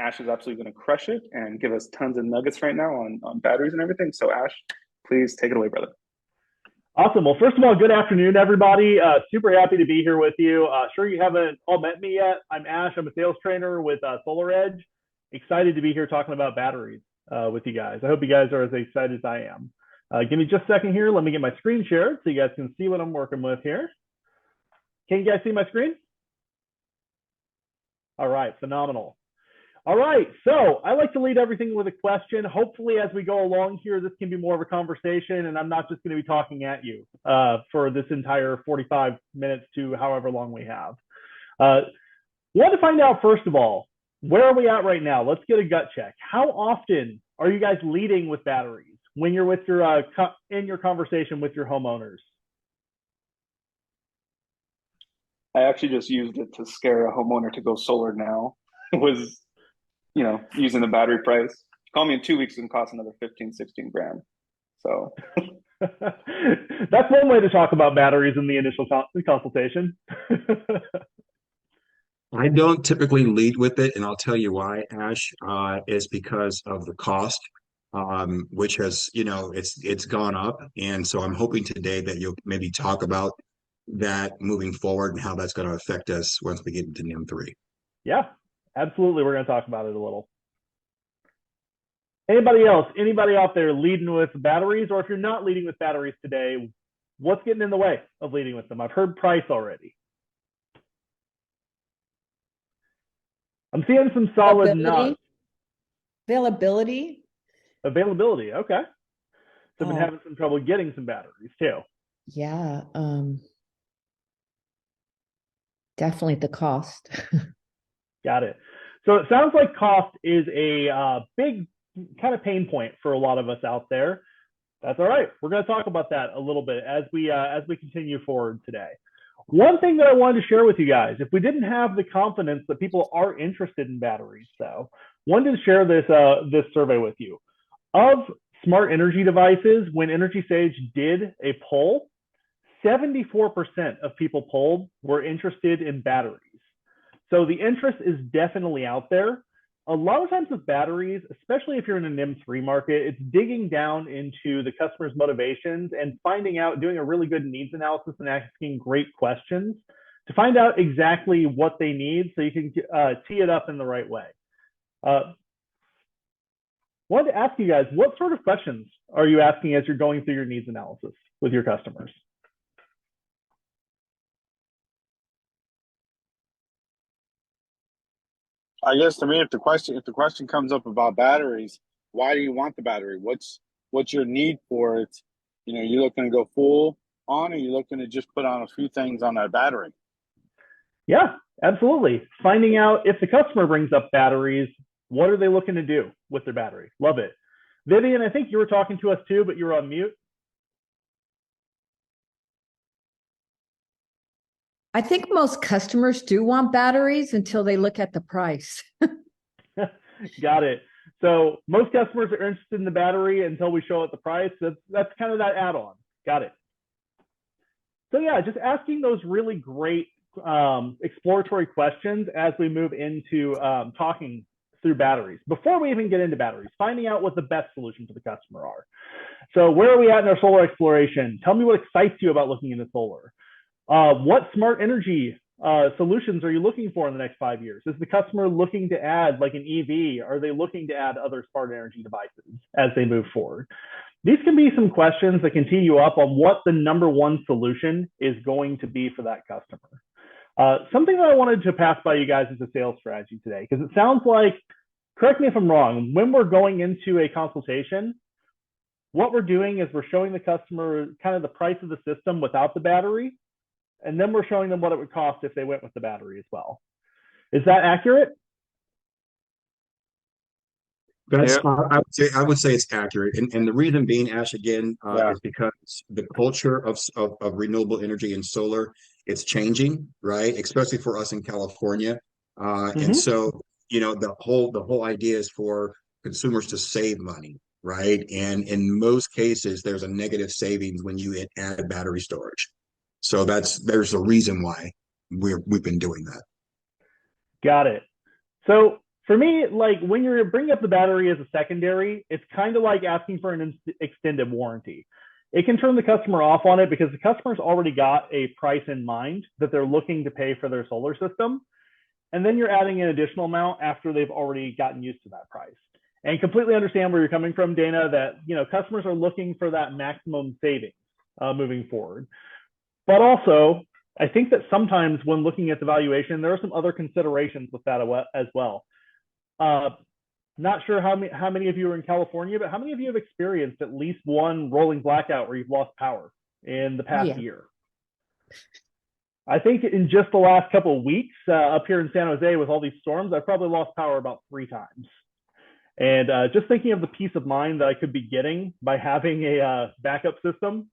Ash is absolutely going to crush it and give us tons of nuggets right now on batteries and everything. So Ash, please take it away, brother. Awesome. Well, first of all, good afternoon, everybody. Super happy to be here with you. Sure you haven't all met me yet. I'm Ash. I'm a sales trainer with SolarEdge. Excited to be here talking about batteries with you guys. I hope you guys are as excited as I am. Give me just a second here. Let me get my screen shared so you guys can see what I'm working with here. Can you guys see my screen? All right, phenomenal. All right, so I like to lead everything with a question. Hopefully, as we go along here, this can be more of a conversation, and I'm not just going to be talking at you for this entire 45 minutes to however long we have. Want to find out, first of all, where are we at right now? Let's get a gut check. How often are you guys leading with batteries when you're with your in your conversation with your homeowners? I actually just used it to scare a homeowner to go solar now. It was, using the battery price. Call me in 2 weeks and cost another 15, 16 grand. So that's one way to talk about batteries in the initial consultation. I don't typically lead with it, and I'll tell you why, Ash, is because of the cost, which has, it's gone up. And so I'm hoping today that you'll maybe talk about that moving forward and how that's going to affect us once we get into NEM 3. Yeah, absolutely. We're going to talk about it a little. Anybody else? Anybody out there leading with batteries? Or if you're not leading with batteries today, what's getting in the way of leading with them? I've heard price already. I'm seeing some solid nods. Availability. Availability. Okay. So I've been having some trouble getting some batteries too. Yeah. Definitely the cost. Got it. So it sounds like cost is a big kind of pain point for a lot of us out there. That's all right. We're going to talk about that a little bit as we continue forward today. One thing that I wanted to share with you guys, if we didn't have the confidence that people are interested in batteries, though, wanted to share this survey with you. Of smart energy devices, when Energy Sage did a poll, 74% of people polled were interested in batteries. So the interest is definitely out there. A lot of times with batteries, especially if you're in a NEM 3 market, it's digging down into the customer's motivations and finding out, doing a really good needs analysis and asking great questions to find out exactly what they need so you can tee it up in the right way. Wanted to ask you guys, what sort of questions are you asking as you're going through your needs analysis with your customers? I guess to me, if the question comes up about batteries, why do you want the battery? What's your need for it? You looking to go full on, or you looking to just put on a few things on that battery? Yeah, absolutely. Finding out if the customer brings up batteries, what are they looking to do with their battery? Love it. Vivian, I think you were talking to us too, but you were on mute. I think most customers do want batteries until they look at the price. Got it. So most customers are interested in the battery until we show it the price. That's kind of that add-on. Got it. So yeah, just asking those really great exploratory questions as we move into talking through batteries. Before we even get into batteries, finding out what the best solutions for the customer are. So where are we at in our solar exploration? Tell me what excites you about looking into solar. What smart energy solutions are you looking for in the next 5 years? Is the customer looking to add like an EV? Are they looking to add other smart energy devices as they move forward? These can be some questions that can tee you up on what the number one solution is going to be for that customer. Something that I wanted to pass by you guys is a sales strategy today, because it sounds like, correct me if I'm wrong, when we're going into a consultation, what we're doing is we're showing the customer kind of the price of the system without the battery, and then we're showing them what it would cost if they went with the battery as well. Is that accurate? That's, I would say it's accurate. And the reason being, Ash, again, is because the culture of renewable energy and solar, it's changing, right? Especially for us in California. And so, the whole idea is for consumers to save money, right? And in most cases, there's a negative savings when you add battery storage. So there's a reason why we've been doing that. Got it. So For me, like when you're bringing up the battery as a secondary, it's kind of like asking for an extended warranty. It can turn the customer off on it because the customer's already got a price in mind that they're looking to pay for their solar system. And then you're adding an additional amount after they've already gotten used to that price. And completely understand where you're coming from, Dana, that customers are looking for that maximum savings moving forward. But also, I think that sometimes when looking at the valuation, there are some other considerations with that as well. Not sure how many of you are in California, but how many of you have experienced at least one rolling blackout where you've lost power in the past year? I think in just the last couple of weeks up here in San Jose with all these storms, I've probably lost power about 3 times. And just thinking of the peace of mind that I could be getting by having a backup system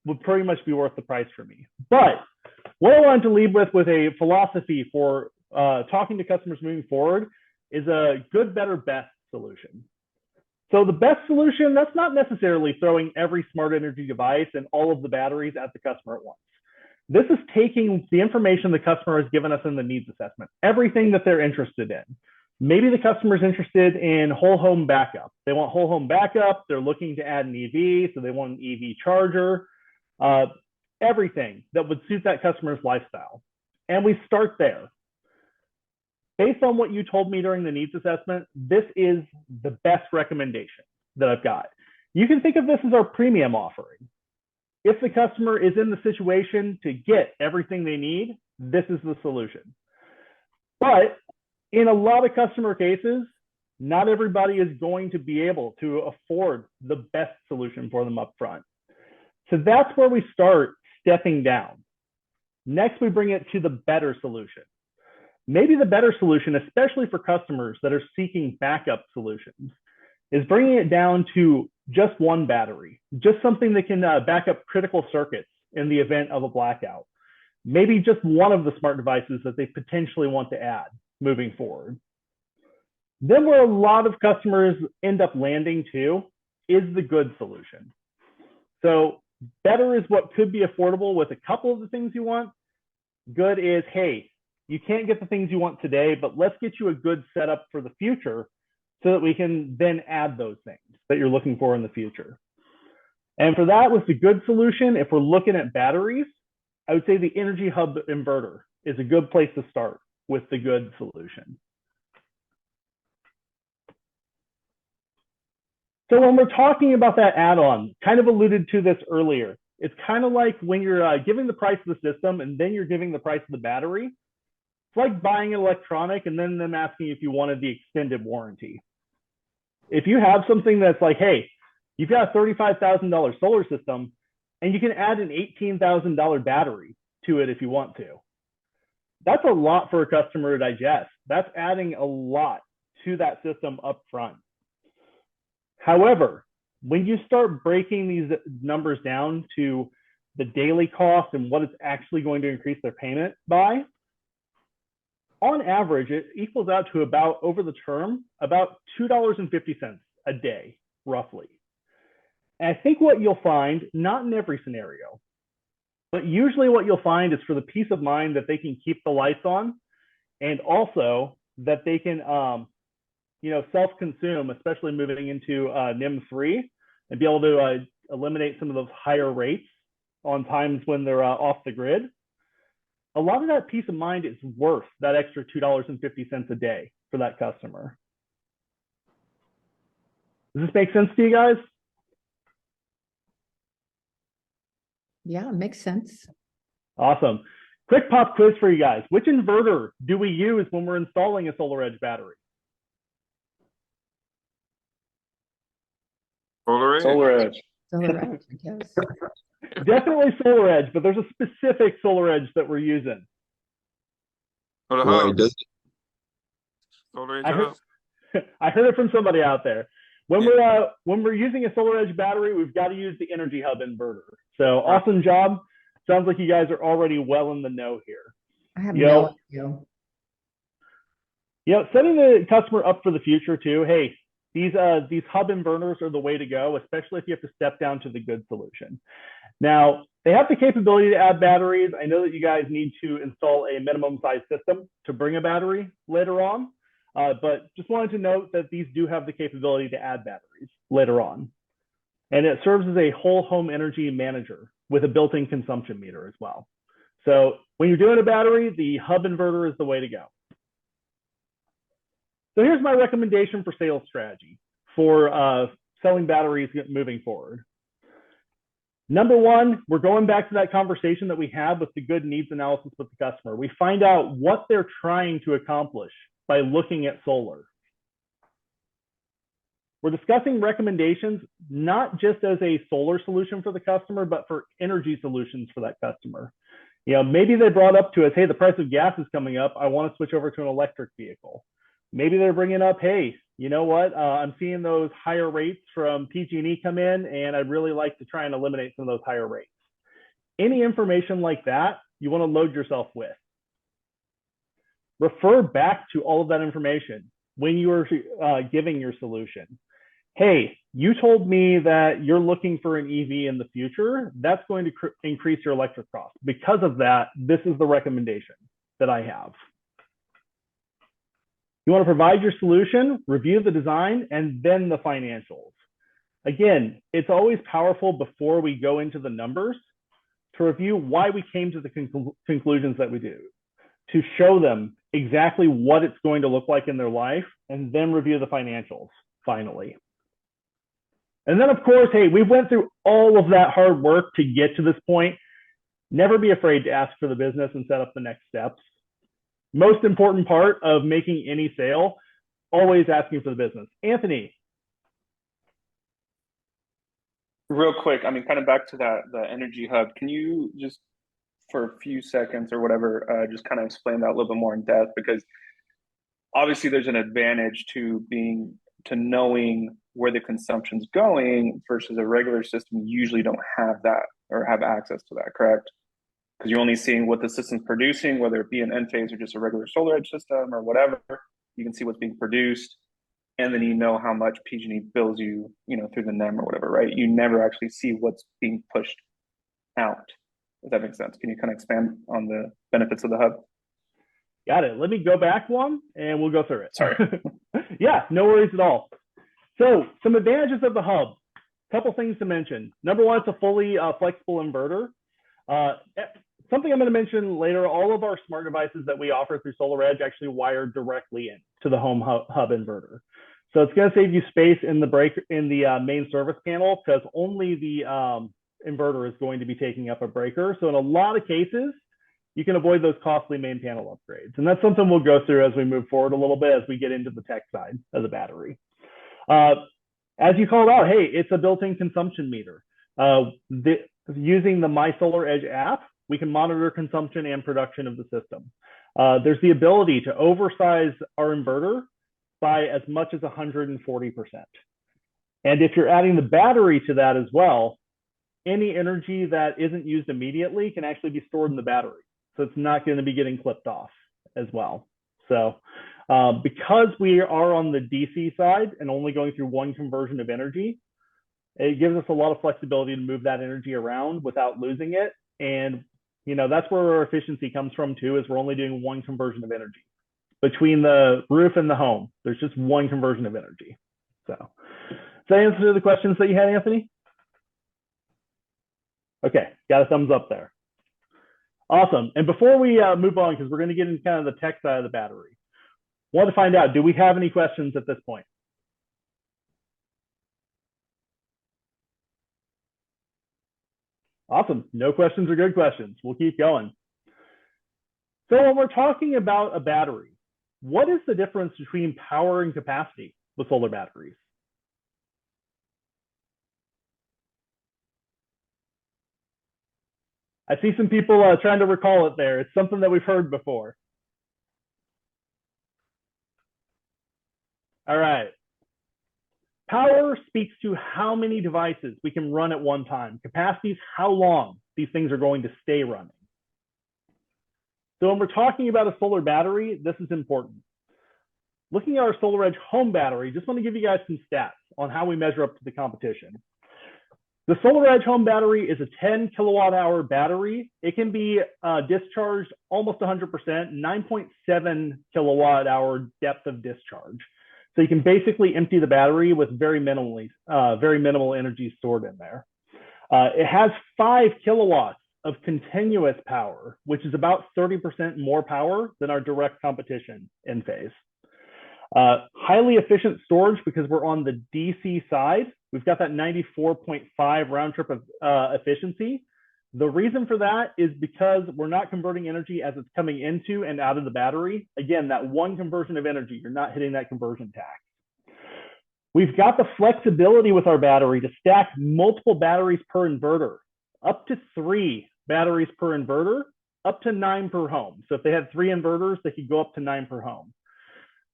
would pretty much be worth the price for me. But what I wanted to leave with a philosophy for talking to customers moving forward is a good, better, best solution. So the best solution, that's not necessarily throwing every smart energy device and all of the batteries at the customer at once. This is taking the information the customer has given us in the needs assessment, everything that they're interested in. Maybe the customer is interested in whole home backup. They want whole home backup. They're looking to add an EV, so they want an EV charger, everything that would suit that customer's lifestyle. And we start there. Based on what you told me during the needs assessment, this is the best recommendation that I've got. You can think of this as our premium offering. If the customer is in the situation to get everything they need, this is the solution. But in a lot of customer cases, not everybody is going to be able to afford the best solution for them up front. So that's where we start stepping down. Next, we bring it to the better solution. Maybe the better solution, especially for customers that are seeking backup solutions, is bringing it down to just one battery, just something that can back up critical circuits in the event of a blackout. Maybe just one of the smart devices that they potentially want to add moving forward. Then where a lot of customers end up landing to is the good solution. So better is what could be affordable with a couple of the things you want. Good is, hey, you can't get the things you want today, but let's get you a good setup for the future so that we can then add those things that you're looking for in the future. And for that, with the good solution, if we're looking at batteries, I would say the Energy Hub inverter is a good place to start with the good solution. So when we're talking about that add-on, kind of alluded to this earlier, it's kind of like when you're giving the price of the system and then you're giving the price of the battery. It's like buying an electronic and then them asking if you wanted the extended warranty. If you have something that's like, hey, you've got a $35,000 solar system and you can add an $18,000 battery to it if you want to. That's a lot for a customer to digest. That's adding a lot to that system up front. However, when you start breaking these numbers down to the daily cost and what it's actually going to increase their payment by, on average, it equals out to about, over the term, about $2.50 a day, roughly. And I think what you'll find, not in every scenario, but usually what you'll find is for the peace of mind that they can keep the lights on, and also that they can self-consume, especially moving into NEM 3, and be able to eliminate some of those higher rates on times when they're off the grid. A lot of that peace of mind is worth that extra $2.50 a day for that customer. Does this make sense to you guys? Yeah, it makes sense. Awesome. Quick pop quiz for you guys. Which inverter do we use when we're installing a SolarEdge battery? SolarEdge. SolarEdge, I guess. Definitely SolarEdge, but there's a specific SolarEdge that we're using. Well, I heard it from somebody out there. When we're using a SolarEdge battery, we've got to use the Energy Hub inverter. So awesome job. Sounds like you guys are already well in the know here. I have no idea. Setting the customer up for the future too. Hey, these hub inverters are the way to go, especially if you have to step down to the good solution. Now, they have the capability to add batteries. I know that you guys need to install a minimum size system to bring a battery later on. but just wanted to note that these do have the capability to add batteries later on. And it serves as a whole home energy manager with a built-in consumption meter as well. So when you're doing a battery, the hub inverter is the way to go. So here's my recommendation for sales strategy for selling batteries moving forward. Number one, we're going back to that conversation that we had with the good needs analysis with the customer. We find out what they're trying to accomplish by looking at solar. We're discussing recommendations, not just as a solar solution for the customer, but for energy solutions for that customer. You know, maybe they brought up to us, hey, the price of gas is coming up. I want to switch over to an electric vehicle. Maybe they're bringing up, hey, you know what? I'm seeing those higher rates from PG&E come in, and I'd really like to try and eliminate some of those higher rates. Any information like that, you want to load yourself with. Refer back to all of that information when you are giving your solution. Hey, you told me that you're looking for an EV in the future. That's going to increase your electric cost. Because of that, this is the recommendation that I have. You want to provide your solution, review the design, and then the financials. Again, it's always powerful before we go into the numbers to review why we came to the conclusions that we do, to show them exactly what it's going to look like in their life, and then review the financials finally. And then, of course, hey, we went through all of that hard work to get to this point. Never be afraid to ask for the business and set up the next steps. Most important part of making any sale, always asking for the business. Anthony. Real quick, I mean, kind of back to the energy hub. Can you just, for a few seconds or whatever, just kind of explain that a little bit more in depth? Because obviously there's an advantage to knowing where the consumption's going versus a regular system. You usually don't have that or have access to that, correct? Because you're only seeing what the system's producing, whether it be an Enphase or just a regular SolarEdge system or whatever. You can see what's being produced, and then you know how much PG&E bills you, through the NEM or whatever, right? You never actually see what's being pushed out. Does that make sense? Can you kind of expand on the benefits of the hub? Got it. Let me go back one and we'll go through it. Sorry. Yeah, no worries at all. So some advantages of the hub. Couple things to mention. Number one, it's a fully flexible inverter. Something I'm going to mention later, all of our smart devices that we offer through SolarEdge actually wire directly into the home hub inverter. So it's going to save you space in the main service panel, because only the inverter is going to be taking up a breaker. So in a lot of cases, you can avoid those costly main panel upgrades. And that's something we'll go through as we move forward a little bit as we get into the tech side of the battery. As you called out, hey, it's a built-in consumption meter. Using the My SolarEdge app, we can monitor consumption and production of the system. There's the ability to oversize our inverter by as much as 140%. And if you're adding the battery to that as well, any energy that isn't used immediately can actually be stored in the battery. So it's not going to be getting clipped off as well. So because we are on the DC side and only going through one conversion of energy, it gives us a lot of flexibility to move that energy around without losing it. And that's where our efficiency comes from too, is we're only doing one conversion of energy. Between the roof and the home, there's just one conversion of energy. So does that answer the questions that you had, Anthony? Okay, got a thumbs up there. Awesome. And before we move on, because we're going to get into kind of the tech side of the battery, want to find out, do we have any questions at this point? Awesome. No questions are good questions. We'll keep going. So when we're talking about a battery, what is the difference between power and capacity with solar batteries? I see some people trying to recall it there. It's something that we've heard before. All right. Power speaks to how many devices we can run at one time. Capacity is how long these things are going to stay running. So when we're talking about a solar battery, this is important. Looking at our SolarEdge home battery, just want to give you guys some stats on how we measure up to the competition. The SolarEdge home battery is a 10 kilowatt hour battery. It can be discharged almost 100%, 9.7 kilowatt hour depth of discharge. So you can basically empty the battery with very minimal energy stored in there. It has 5 kilowatts of continuous power, which is about 30% more power than our direct competition in phase. Highly efficient storage because we're on the DC side. We've got that 94.5 round trip of efficiency. The reason for that is because we're not converting energy as it's coming into and out of the battery. Again, that one conversion of energy, you're not hitting that conversion tax. We've got the flexibility with our battery to stack multiple batteries per inverter, up to 3 batteries per inverter, up to 9 per home. So if they had 3 inverters, they could go up to 9 per home.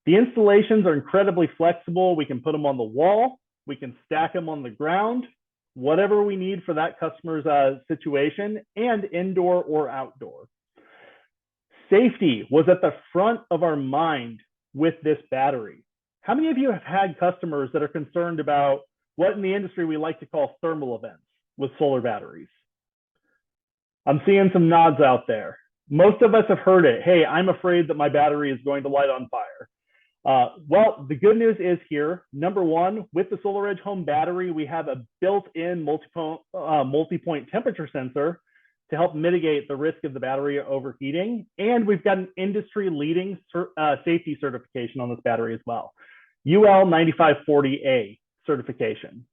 The installations are incredibly flexible. We can put them on the wall. We can stack them on the ground, whatever we need for that customer's situation, and indoor or outdoor. Safety was at the front of our mind with this battery. How many of you have had customers that are concerned about what in the industry we like to call thermal events with solar batteries? I'm seeing some nods out there. Most of us have heard it. Hey, I'm afraid that my battery is going to light on fire. Well, the good news is here, number one, with the SolarEdge home battery, we have a built-in multi-point temperature sensor to help mitigate the risk of the battery overheating. And we've got an industry-leading safety certification on this battery as well, UL 9540A certification.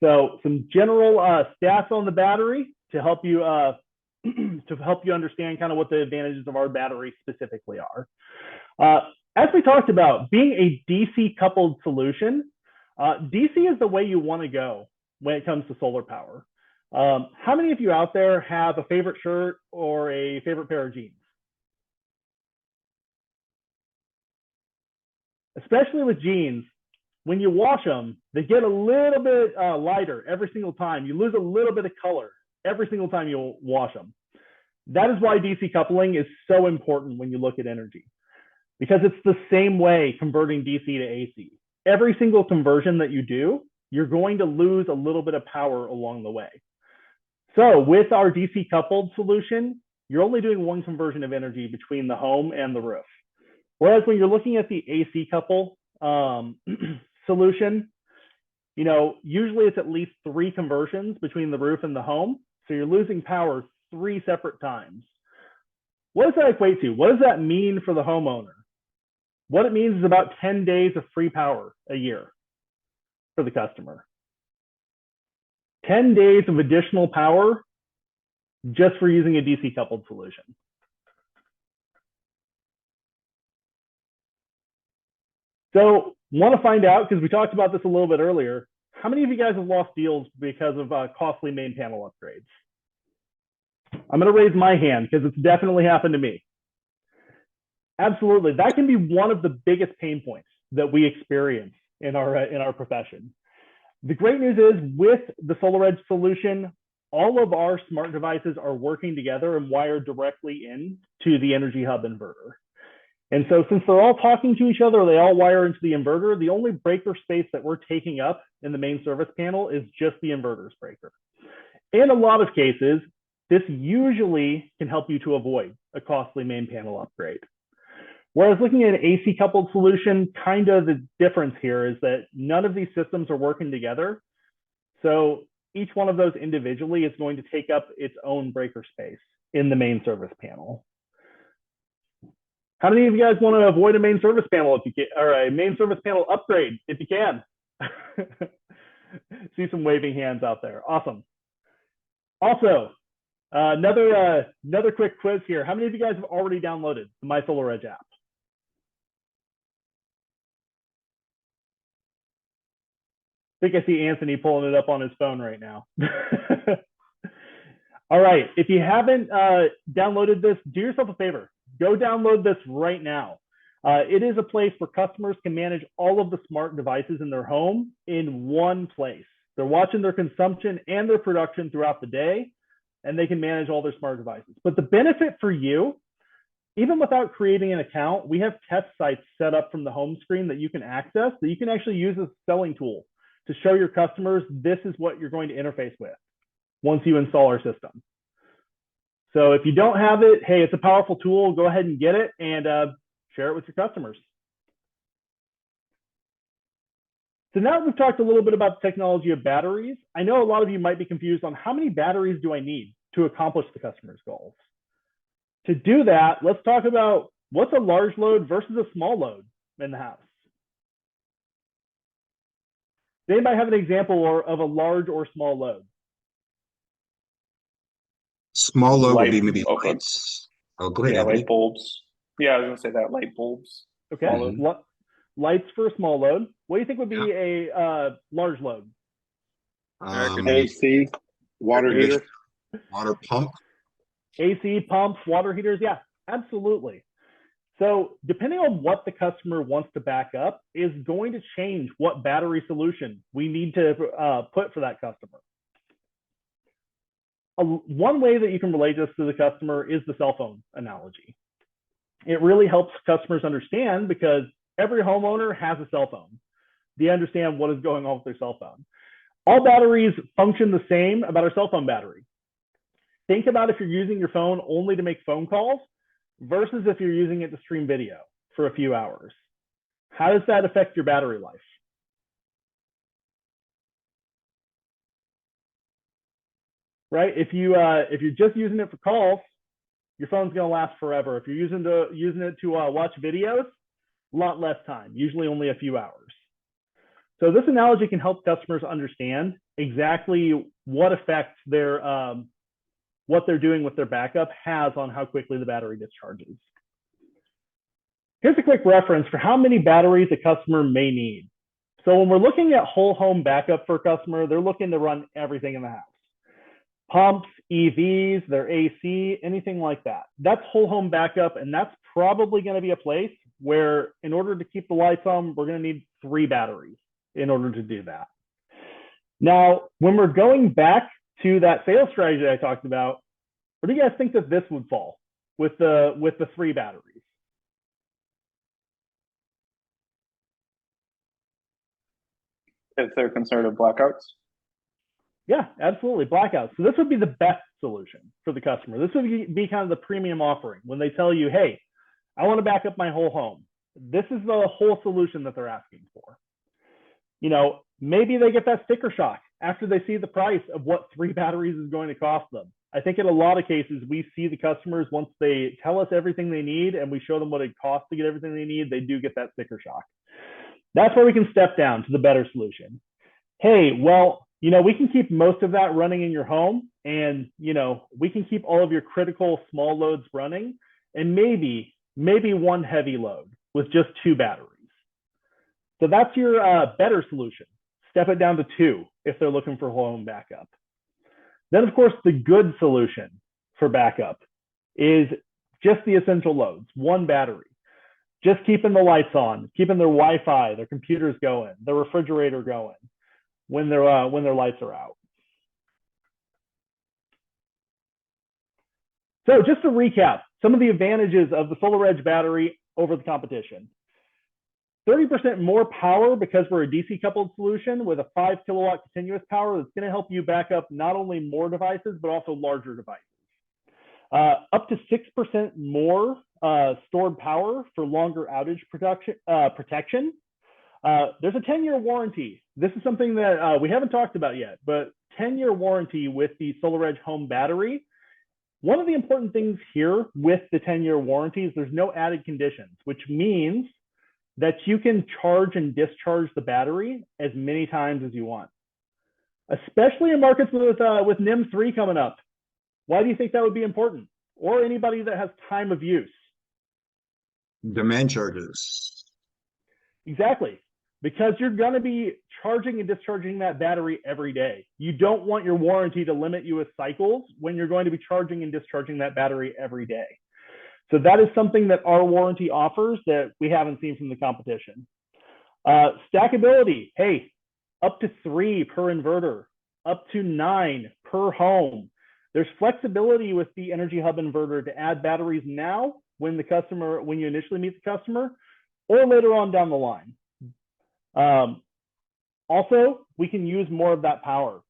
So some general stats on the battery to help you understand kind of what the advantages of our battery specifically are. As we talked about, being a DC coupled solution, DC is the way you want to go when it comes to solar power. How many of you out there have a favorite shirt or a favorite pair of jeans? Especially with jeans, when you wash them, they get a little bit lighter every single time. You lose a little bit of color every single time you wash them. That is why DC coupling is so important when you look at energy, because it's the same way converting DC to AC. Every single conversion that you do, you're going to lose a little bit of power along the way. So with our DC coupled solution, you're only doing one conversion of energy between the home and the roof. Whereas when you're looking at the AC couple solution, usually it's at least 3 conversions between the roof and the home. So you're losing power 3 separate times. What does that equate to? What does that mean for the homeowner? What it means is about 10 days of free power a year for the customer. 10 days of additional power just for using a DC coupled solution. So want to find out, because we talked about this a little bit earlier, how many of you guys have lost deals because of costly main panel upgrades? I'm going to raise my hand because it's definitely happened to me. Absolutely. That can be one of the biggest pain points that we experience in our profession. The great news is with the SolarEdge solution, all of our smart devices are working together and wired directly into the Energy Hub inverter. And so since they're all talking to each other, they all wire into the inverter, the only breaker space that we're taking up in the main service panel is just the inverter's breaker. In a lot of cases, this usually can help you to avoid a costly main panel upgrade. Whereas looking at an AC coupled solution, kind of the difference here is that none of these systems are working together. So each one of those individually is going to take up its own breaker space in the main service panel. How many of you guys want to avoid a main service panel if you can, or a main service panel upgrade if you can? See some waving hands out there. Awesome. Also, another quick quiz here. How many of you guys have already downloaded the My SolarEdge app? I think I see Anthony pulling it up on his phone right now. All right, if you haven't downloaded this, do yourself a favor. Go download this right now. It is a place where customers can manage all of the smart devices in their home in one place. They're watching their consumption and their production throughout the day, and they can manage all their smart devices. But the benefit for you, even without creating an account, we have test sites set up from the home screen that you can access, that you can actually use as a selling tool to show your customers this is what you're going to interface with once you install our system. So if you don't have it, hey, it's a powerful tool. Go ahead and get it and share it with your customers. So now that we've talked a little bit about the technology of batteries, I know a lot of you might be confused on how many batteries do I need to accomplish the customer's goals. To do that, let's talk about what's a large load versus a small load in the house. Does anybody have an example of a large or small load? Small load would be maybe Okay. lights. Oh, go ahead, Yeah, Anthony. light bulbs. Yeah, I was gonna say that, light bulbs. Okay, lights for a small load. What do you think would be a large load? AC, water heater. Water pump. AC, pumps, water heaters. Yeah, absolutely. So depending on what the customer wants to back up is going to change what battery solution we need to put for that customer. One way that you can relate this to the customer is the cell phone analogy. It really helps customers understand because every homeowner has a cell phone. They understand what is going on with their cell phone. All batteries function the same about our cell phone battery. Think about if you're using your phone only to make phone calls versus if you're using it to stream video for a few hours. How does that affect your battery life? Right? If you're just using it for calls, your phone's going to last forever. If you're using it to watch videos, a lot less time, usually only a few hours. So this analogy can help customers understand exactly what effect what they're doing with their backup has on how quickly the battery discharges. Here's a quick reference for how many batteries a customer may need. So when we're looking at whole home backup for a customer, they're looking to run everything in the house. Pumps, EVs, their AC, anything like that. That's whole home backup, and that's probably going to be a place where in order to keep the lights on, we're going to need 3 batteries in order to do that. Now, when we're going back to that sales strategy I talked about, where do you guys think that this would fall with the 3 batteries? If they're concerned with blackouts. Yeah, absolutely. Blackouts. So this would be the best solution for the customer. This would be kind of the premium offering when they tell you, hey, I want to back up my whole home. This is the whole solution that they're asking for. You know, maybe they get that sticker shock after they see the price of what 3 batteries is going to cost them. I think in a lot of cases, we see the customers, once they tell us everything they need and we show them what it costs to get everything they need, they do get that sticker shock. That's where we can step down to the better solution. Hey, well, you know, we can keep most of that running in your home and, you know, we can keep all of your critical small loads running and maybe 1 heavy load with just 2 batteries. So that's your better solution. Step it down to 2 if they're looking for home backup. Then, of course, the good solution for backup is just the essential loads, 1 battery. Just keeping the lights on, keeping their Wi-Fi, their computers going, their refrigerator going when their lights are out. So just to recap, some of the advantages of the SolarEdge battery over the competition. 30% more power because we're a DC coupled solution with a 5 kilowatt continuous power that's going to help you back up not only more devices, but also larger devices. Up to 6% more stored power for longer outage protection. There's a 10-year warranty. This is something that we haven't talked about yet, but 10-year warranty with the SolarEdge home battery. One of the important things here with the 10-year warranty is there's no added conditions, which means that you can charge and discharge the battery as many times as you want, especially in markets with NEM 3 coming up. Why do you think that would be important? Or anybody that has time of use? Demand charges. Exactly, because you're going to be charging and discharging that battery every day. You don't want your warranty to limit you with cycles when you're going to be charging and discharging that battery every day. So that is something that our warranty offers that we haven't seen from the competition. Stackability, hey, up to 3 per inverter, up to 9 per home. There's flexibility with the Energy Hub inverter to add batteries now when you initially meet the customer, or later on down the line. Also, we can use more of that power.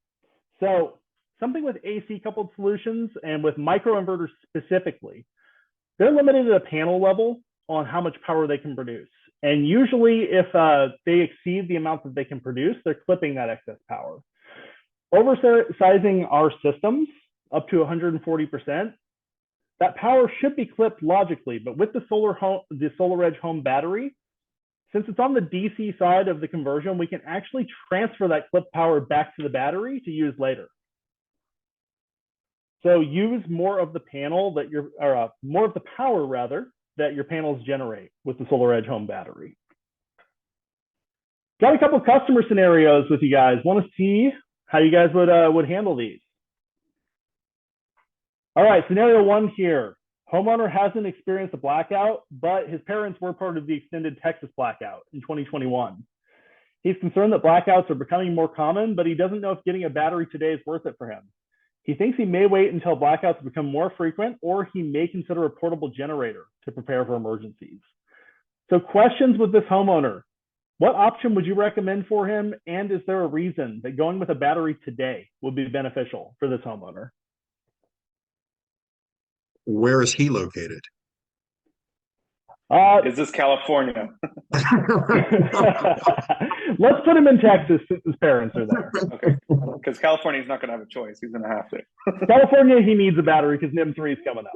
So something with AC coupled solutions and with microinverters specifically, they're limited at a panel level on how much power they can produce. And usually if they exceed the amount that they can produce, they're clipping that excess power. Oversizing our systems up to 140%, that power should be clipped logically, but with the SolarEdge home battery, since it's on the DC side of the conversion, we can actually transfer that clip power back to the battery to use later. So use more of the panel that more of the power rather that your panels generate with the SolarEdge home battery. Got a couple of customer scenarios with you guys. Want to see how you guys would handle these. All right, scenario one here. Homeowner hasn't experienced a blackout, but his parents were part of the extended Texas blackout in 2021. He's concerned that blackouts are becoming more common, but he doesn't know if getting a battery today is worth it for him. He thinks he may wait until blackouts become more frequent, or he may consider a portable generator to prepare for emergencies. So questions with this homeowner. What option would you recommend for him? And is there a reason that going with a battery today would be beneficial for this homeowner? Where is he located? Is this California? Let's put him in Texas since his parents are there. Okay, because California's not going to have a choice. He's going to have to. California, he needs a battery because NEM 3 is coming up.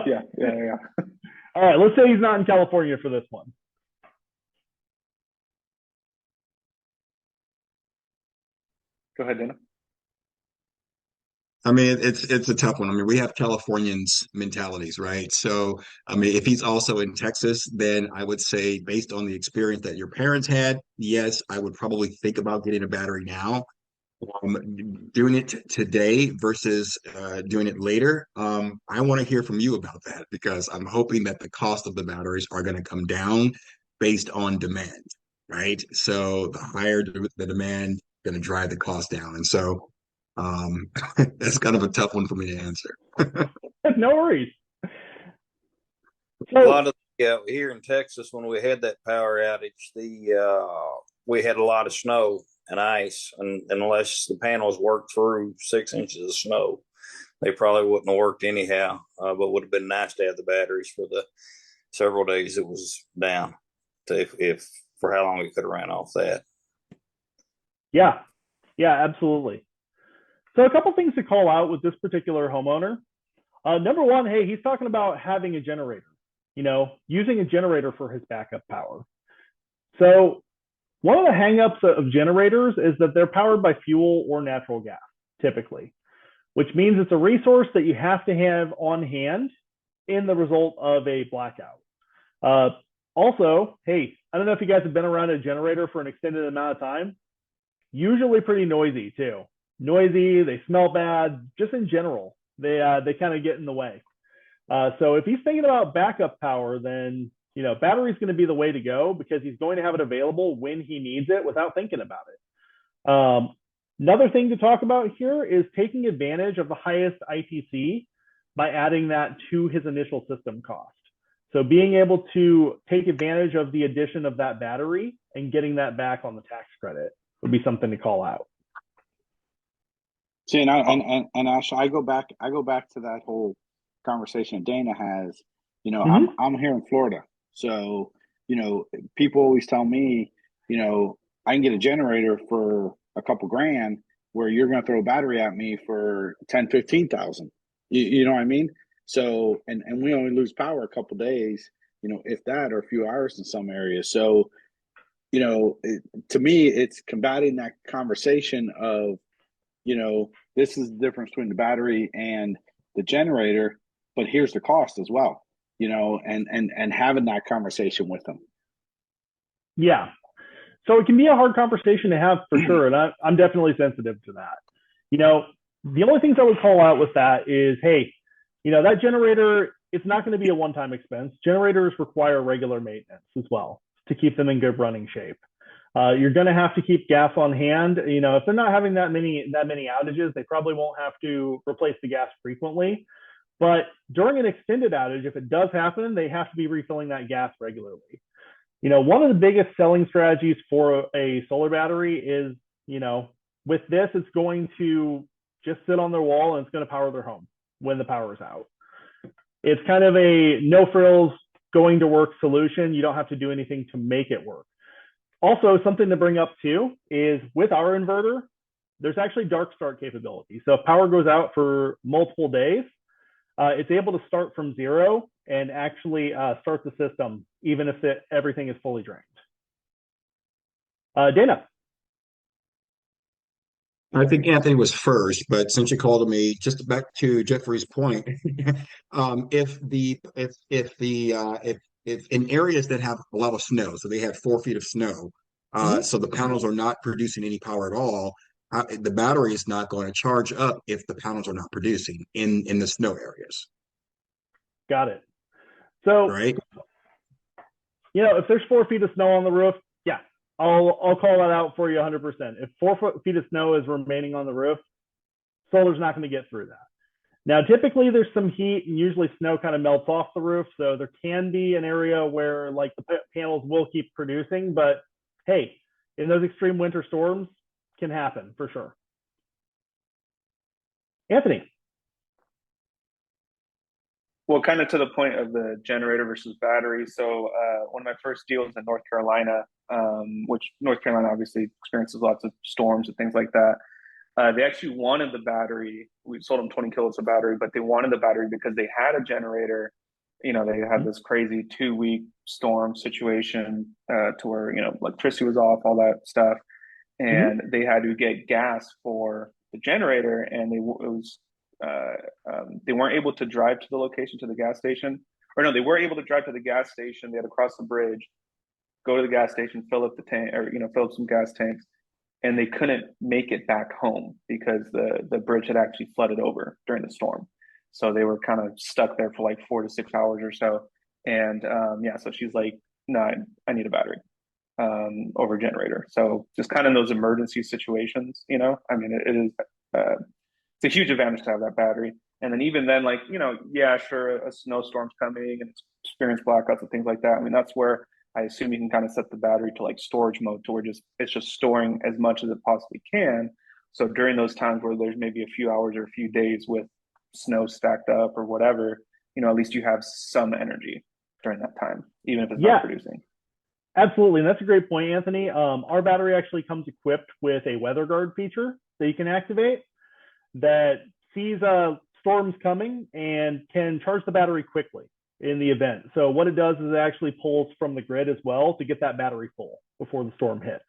Yeah. All right, let's say he's not in California for this one. Go ahead, Dana. I mean, it's a tough one. I mean, we have Californians mentalities, right? So, I mean, if he's also in Texas, then I would say based on the experience that your parents had, yes, I would probably think about getting a battery now. Doing it today versus doing it later, I want to hear from you about that because I'm hoping that the cost of the batteries are going to come down based on demand, right? So the higher the demand, going to drive the cost down. And so that's kind of a tough one for me to answer. No worries. A lot of here in Texas, when we had that power outage, we had a lot of snow and ice, and unless the panels worked through 6 inches of snow, they probably wouldn't have worked anyhow. But would have been nice to have the batteries for the several days it was down, if for how long we could have ran off that. Yeah, absolutely. So a couple things to call out with this particular homeowner. Number one, hey, he's talking about having a generator, using a generator for his backup power. So one of the hangups of generators is that they're powered by fuel or natural gas, typically, which means it's a resource that you have to have on hand in the result of a blackout. Also, hey, I don't know if you guys have been around a generator for an extended amount of time. Usually pretty noisy too. Noisy, they smell bad, just in general. They kind of get in the way. So if he's thinking about backup power, then battery is going to be the way to go because he's going to have it available when he needs it without thinking about it. Another thing to talk about here is taking advantage of the highest ITC by adding that to his initial system cost. So being able to take advantage of the addition of that battery and getting that back on the tax credit would be something to call out. See, and Ashe, I go back to that whole conversation Dana has. I'm here in Florida, so people always tell me, I can get a generator for a couple grand, where you're going to throw a battery at me for 10, 15,000. You know what I mean? So, and we only lose power a couple days, if that, or a few hours in some areas. So, to me, it's combating that conversation of, this is the difference between the battery and the generator, but here's the cost as well, and having that conversation with them. Yeah. So it can be a hard conversation to have for sure. And I'm definitely sensitive to that. The only things I would call out with that is, hey, that generator, it's not going to be a one-time expense. Generators require regular maintenance as well to keep them in good running shape. You're going to have to keep gas on hand. If they're not having that many outages, they probably won't have to replace the gas frequently. But during an extended outage, if it does happen, they have to be refilling that gas regularly. One of the biggest selling strategies for a solar battery is, with this, it's going to just sit on their wall and it's going to power their home when the power is out. It's kind of a no frills, going to work solution. You don't have to do anything to make it work. Also, something to bring up too is with our inverter, there's actually dark start capability. So if power goes out for multiple days, it's able to start from zero and actually start the system, even if everything is fully drained. Dana. I think Anthony was first, but since you called me, just back to Jeffrey's point, if in areas that have a lot of snow, so they have 4 feet of snow, so the panels are not producing any power at all, the battery is not going to charge up if the panels are not producing in the snow areas. Got it. So, right? If there's 4 feet of snow on the roof, yeah, I'll call that out for you 100%. If 4 feet of snow is remaining on the roof, solar's not going to get through that. Now, typically there's some heat and usually snow kind of melts off the roof. So there can be an area where like the panels will keep producing, but hey, in those extreme winter storms can happen for sure. Anthony. Well, kind of to the point of the generator versus battery. So one of my first deals in North Carolina, which North Carolina obviously experiences lots of storms and things like that. They actually wanted the battery. We sold them 20 kilowatts of battery, but they wanted the battery because they had a generator. They had this crazy 2-week storm situation to where, electricity was off, all that stuff. And they had to get gas for the generator, and they weren't able to drive to the location, to the gas station. Or no, they were able to drive to the gas station. They had to cross the bridge, go to the gas station, fill up the tank, or fill up some gas tanks, and they couldn't make it back home because the bridge had actually flooded over during the storm. So they were kind of stuck there for like 4 to 6 hours or so. And so she's like, no, I need a battery over a generator. So just kind of those emergency situations, it is it's a huge advantage to have that battery. And then even then, like, yeah, sure, a snowstorm's coming and experience blackouts and things like that. That's where I assume you can kind of set the battery to like storage mode, to where it's just storing as much as it possibly can. So during those times where there's maybe a few hours or a few days with snow stacked up or whatever, at least you have some energy during that time, even if it's not producing. Absolutely. And that's a great point, Anthony. Our battery actually comes equipped with a weather guard feature that you can activate that sees storms coming and can charge the battery quickly in the event. So what it does is it actually pulls from the grid as well to get that battery full before the storm hits.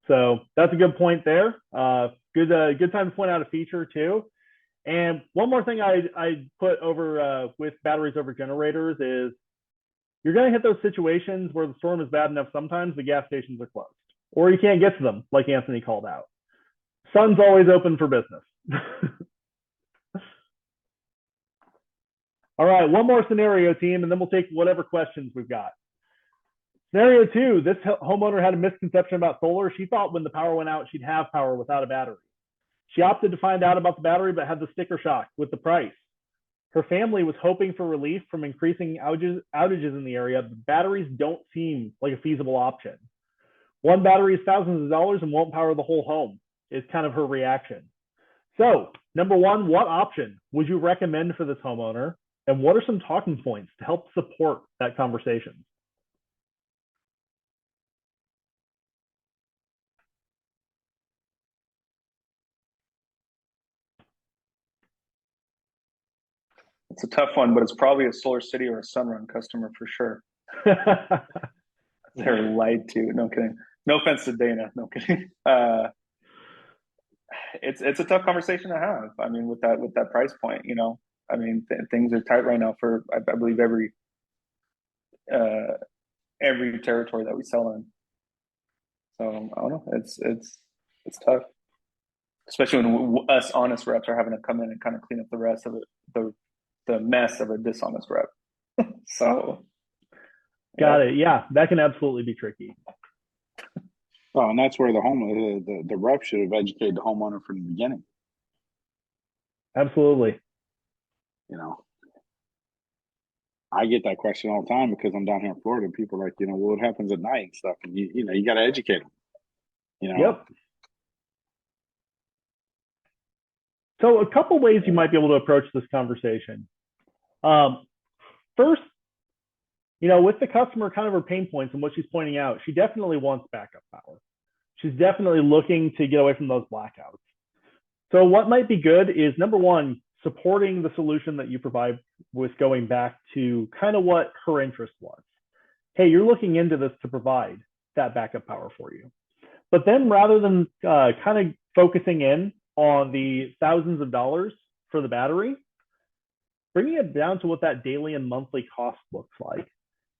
So that's a good point there. Good time to point out a feature too. And one more thing I put over with batteries over generators is you're going to hit those situations where the storm is bad enough. Sometimes the gas stations are closed or you can't get to them, like Anthony called out. Sun's always open for business. All right, one more scenario, team, and then we'll take whatever questions we've got. Scenario 2, this homeowner had a misconception about solar. She thought when the power went out, she'd have power without a battery. She opted to find out about the battery, but had the sticker shock with the price. Her family was hoping for relief from increasing outages in the area, but batteries don't seem like a feasible option. One battery is thousands of dollars and won't power the whole home, is kind of her reaction. So, number one, what option would you recommend for this homeowner? And what are some talking points to help support that conversation? It's a tough one, but it's probably a Solar City or a Sunrun customer for sure. They're lied to. No kidding. No offense to Dana. No kidding. It's a tough conversation to have. With that price point, things are tight right now for I believe every territory that we sell in. So I don't know. It's tough, especially when us honest reps are having to come in and kind of clean up the rest of it, the mess of a dishonest rep. So got it. Yeah, that can absolutely be tricky. Well, and that's where the rep should have educated the homeowner from the beginning. Absolutely. I get that question all the time because I'm down here in Florida. And people are like, well, what happens at night and stuff, and you got to educate them. Yep. So a couple ways you might be able to approach this conversation. First, with the customer, kind of her pain points and what she's pointing out, she definitely wants backup power. She's definitely looking to get away from those blackouts. So what might be good is, number one, supporting the solution that you provide with going back to kind of what her interest was. Hey, you're looking into this to provide that backup power for you. But then rather than kind of focusing in on the thousands of dollars for the battery, bringing it down to what that daily and monthly cost looks like.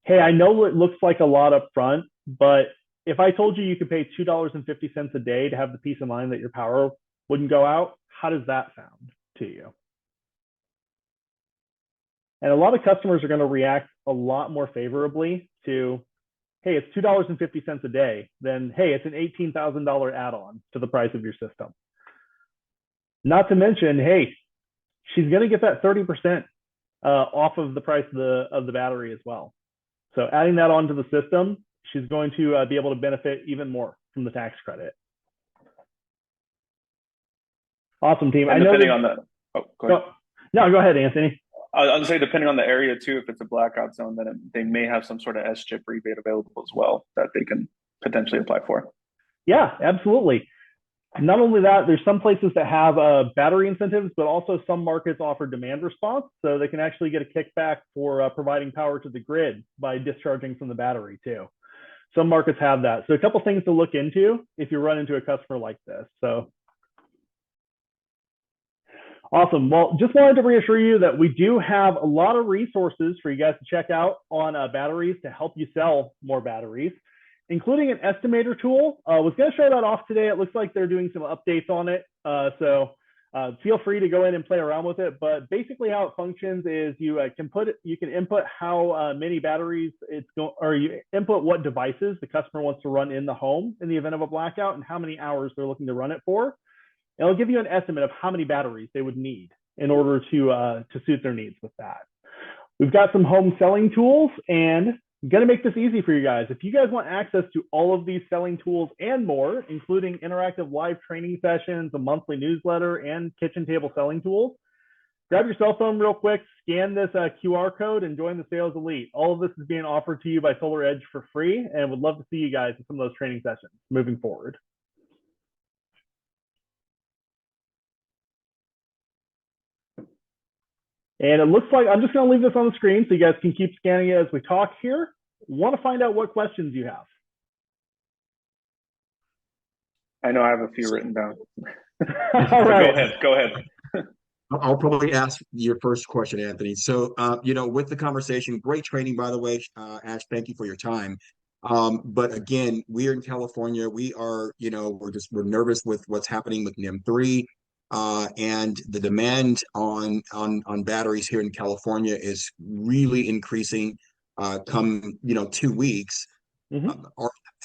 Hey, I know it looks like a lot up front, but if I told you you could pay $2.50 a day to have the peace of mind that your power wouldn't go out, how does that sound to you? And a lot of customers are going to react a lot more favorably to, hey, it's $2.50 a day, than, hey, it's an $18,000 add-on to the price of your system. Not to mention, hey, she's going to get that 30% off of the price of the battery as well. So adding that onto the system, she's going to be able to benefit even more from the tax credit. Awesome, team. And depending on the, go ahead. No, go ahead, Anthony. I'll say depending on the area too, if it's a blackout zone, then they may have some sort of S-chip rebate available as well that they can potentially apply for. Yeah, absolutely. Not only that, there's some places that have battery incentives, but also some markets offer demand response. So they can actually get a kickback for providing power to the grid by discharging from the battery too. Some markets have that. So a couple things to look into if you run into a customer like this. So awesome. Well, just wanted to reassure you that we do have a lot of resources for you guys to check out on batteries to help you sell more batteries, including an estimator tool. Was going to show that off today. It looks like they're doing some updates on it. So feel free to go in and play around with it. But basically how it functions is you can input how many batteries or you input what devices the customer wants to run in the home in the event of a blackout and how many hours they're looking to run it for. It'll give you an estimate of how many batteries they would need in order to suit their needs with that. We've got some home selling tools, and I'm going to make this easy for you guys. If you guys want access to all of these selling tools and more, including interactive live training sessions, a monthly newsletter, and kitchen table selling tools, grab your cell phone real quick, scan this QR code, and join the Sales Elite. All of this is being offered to you by SolarEdge for free, and would love to see you guys in some of those training sessions moving forward. And it looks like I'm just going to leave this on the screen so you guys can keep scanning it as we talk here. Want to find out what questions you have. I know I have a few written down. All right. Go ahead. I'll probably ask your first question, Anthony. So, with the conversation, great training, by the way, Ash, thank you for your time. But again, we're in California. We are, we're nervous with what's happening with NEM 3. And the demand on batteries here in California is really increasing come 2 weeks. Mm-hmm.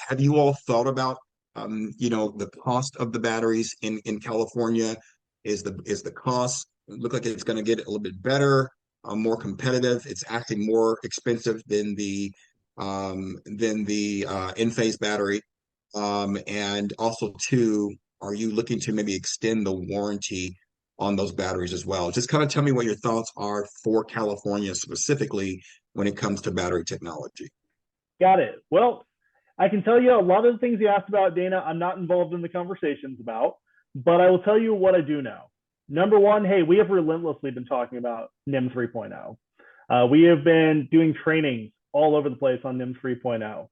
Have you all thought about the cost of the batteries in California? Is the cost look like it's going to get a little bit better, more competitive? It's actually more expensive than the in-phase battery, and also too, are you looking to maybe extend the warranty on those batteries as well? Just kind of tell me what your thoughts are for California specifically when it comes to battery technology. Got it. Well, I can tell you a lot of the things you asked about, Dana, I'm not involved in the conversations about, but I will tell you what I do know. Number one, hey, we have relentlessly been talking about NEM 3.0. We have been doing trainings all over the place on NEM 3.0.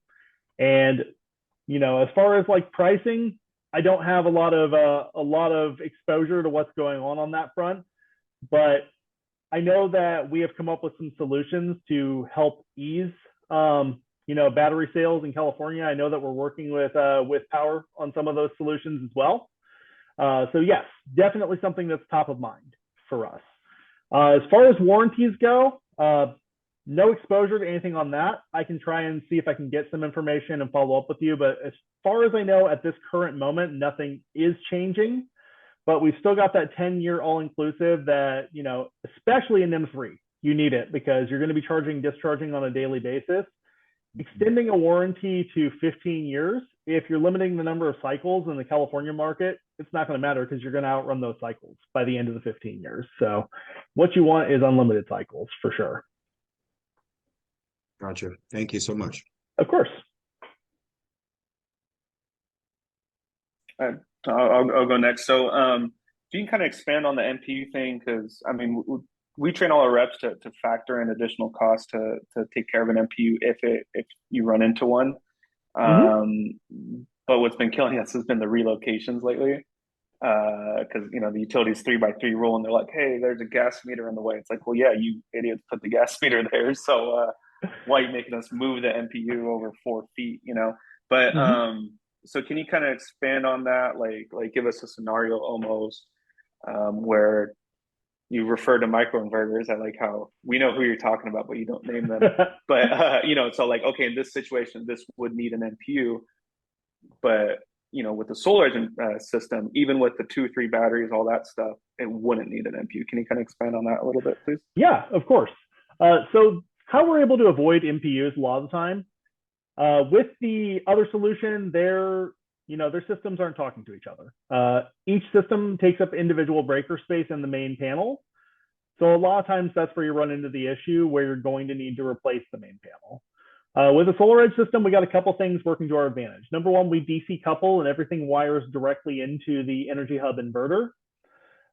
And, as far as like pricing, I don't have a lot of exposure to what's going on that front, but I know that we have come up with some solutions to help ease, battery sales in California. I know that we're working with Powur on some of those solutions as well. So yes, definitely something that's top of mind for us. As far as warranties go, no exposure to anything on that. I can try and see if I can get some information and follow up with you. But as far as I know, at this current moment, nothing is changing. But we've still got that 10-year all-inclusive that, especially in NEM 3. you need it because you're going to be discharging on a daily basis. Extending a warranty to 15 years, if you're limiting the number of cycles in the California market, it's not going to matter because you're going to outrun those cycles by the end of the 15 years. So what you want is unlimited cycles for sure. Gotcha. Thank you so much. Of course. I'll go next. So you can kind of expand on the NPU thing because I mean we train all our reps to factor in additional costs to take care of an NPU if you run into one. But what's been killing us has been the relocations lately. Because the utilities 3x3 rule, and they're like, "Hey, there's a gas meter in the way." It's like, well, yeah, you idiots put the gas meter there, so why are you making us move the NPU over 4 feet? But so can you kind of expand on that? Like give us a scenario almost where you refer to microinverters. I like how we know who you're talking about, but you don't name them. But so like, okay, in this situation, this would need an NPU, but with the SolarEdge system, even with the 2-3 batteries, all that stuff, it wouldn't need an NPU. Can you kind of expand on that a little bit, please? Yeah, of course. So how we're able to avoid NPUs a lot of the time, with the other solution, their systems aren't talking to each other. Each system takes up individual breaker space in the main panel. So a lot of times that's where you run into the issue where you're going to need to replace the main panel. With a SolarEdge system, we got a couple things working to our advantage. Number one, we DC couple and everything wires directly into the Energy Hub inverter.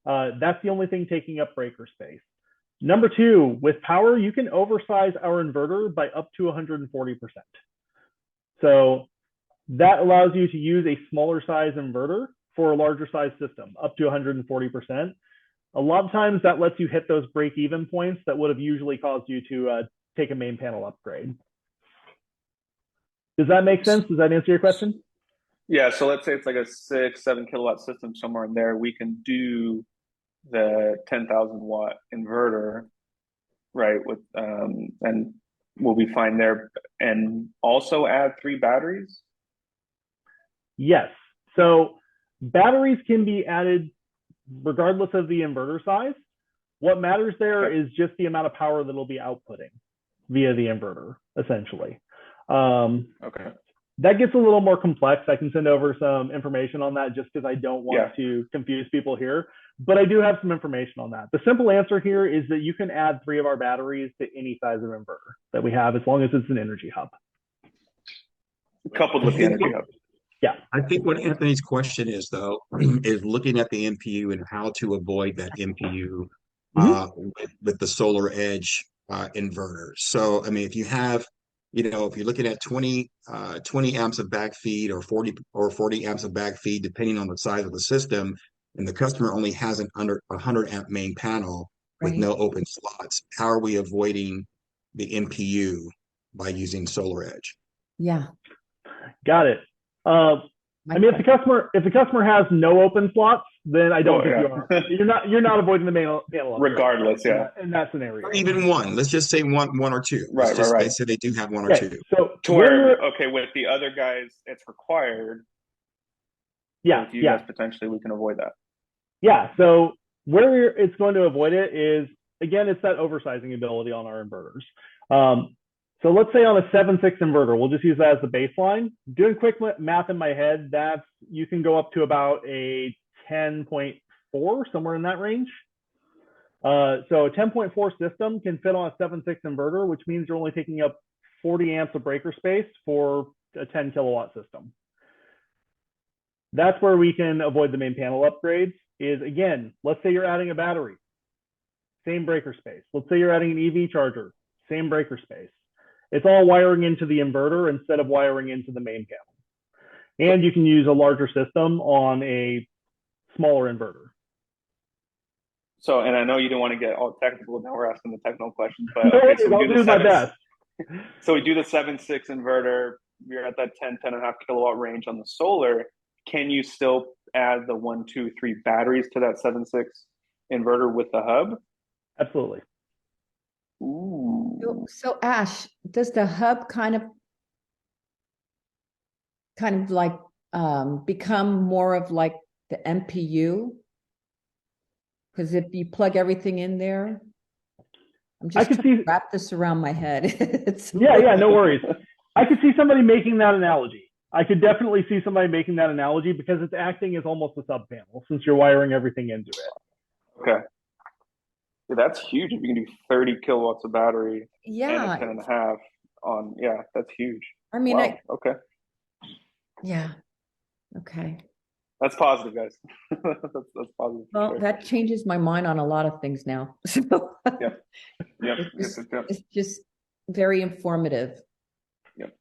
That's the only thing taking up breaker space. Number two, with Powur, you can oversize our inverter by up to 140%. So that allows you to use a smaller size inverter for a larger size system, up to 140%. A lot of times that lets you hit those break-even points that would have usually caused you to take a main panel upgrade. Does that make sense? Does that answer your question? Yeah. So let's say it's like a 6-7 kilowatt system somewhere in there. We can do the 10,000 watt inverter, right? With and we'll be fine there. And also add 3 batteries. Yes. So batteries can be added regardless of the inverter size. What matters there is just the amount of power that it'll be outputting via the inverter, essentially. That gets a little more complex. I can send over some information on that just because I don't want to confuse people here, but I do have some information on that. The simple answer here is that you can add 3 of our batteries to any size of inverter that we have, as long as it's an Energy Hub. Coupled with the Energy Hub. Yeah. I think what Anthony's question is, though, is looking at the NPU and how to avoid that NPU with the SolarEdge inverter. So, I mean, if you have, if you're looking at 20 amps of back feed or 40 amps of back feed, depending on the size of the system, and the customer only has an under 100 amp main panel with no open slots, how are we avoiding the NPU by using SolarEdge? Yeah. Got it. I mean, if the customer has no open slots, then I don't think you are. You're not avoiding the main panel. Regardless, in that scenario. Or even one. Let's just say one or two. Right. They say they do have one or two. So to where with the other guys, it's required. Yeah. With you guys, potentially, we can avoid that. Yeah. So where it's going to avoid it is, again, it's that oversizing ability on our inverters. So let's say on a 7.6 inverter, we'll just use that as the baseline. Doing quick math in my head, you can go up to about a 10.4, somewhere in that range. So a 10.4 system can fit on a 7.6 inverter, which means you're only taking up 40 amps of breaker space for a 10 kilowatt system. That's where we can avoid the main panel upgrades is, again, let's say you're adding a battery, same breaker space. Let's say you're adding an EV charger, same breaker space. It's all wiring into the inverter instead of wiring into the main panel. And you can use a larger system on a smaller inverter. So, and I know you don't want to get all technical, now we're asking the technical questions, but I'll do my best. So we do the 7.6 inverter, you're at that 10.5 kilowatt range on the solar. Can you still add the 1, 2, 3 batteries to that 7.6 inverter with the hub? Absolutely. Ooh. So Ashe, does the hub kind of like become more of like the NPU? Because if you plug everything in there. I'm just trying to wrap this around my head. Yeah, no worries. I could see somebody making that analogy. I could definitely see somebody making that analogy because it's acting as almost a sub panel since you're wiring everything into it. Okay. Yeah, that's huge. If you can do 30 kilowatts of battery and a 10 and a half on, yeah, that's huge. I mean, wow. Okay. Yeah. Okay. That's positive, guys. that's positive. Well, that changes my mind on a lot of things now. So Yep. It's just very informative. Yep.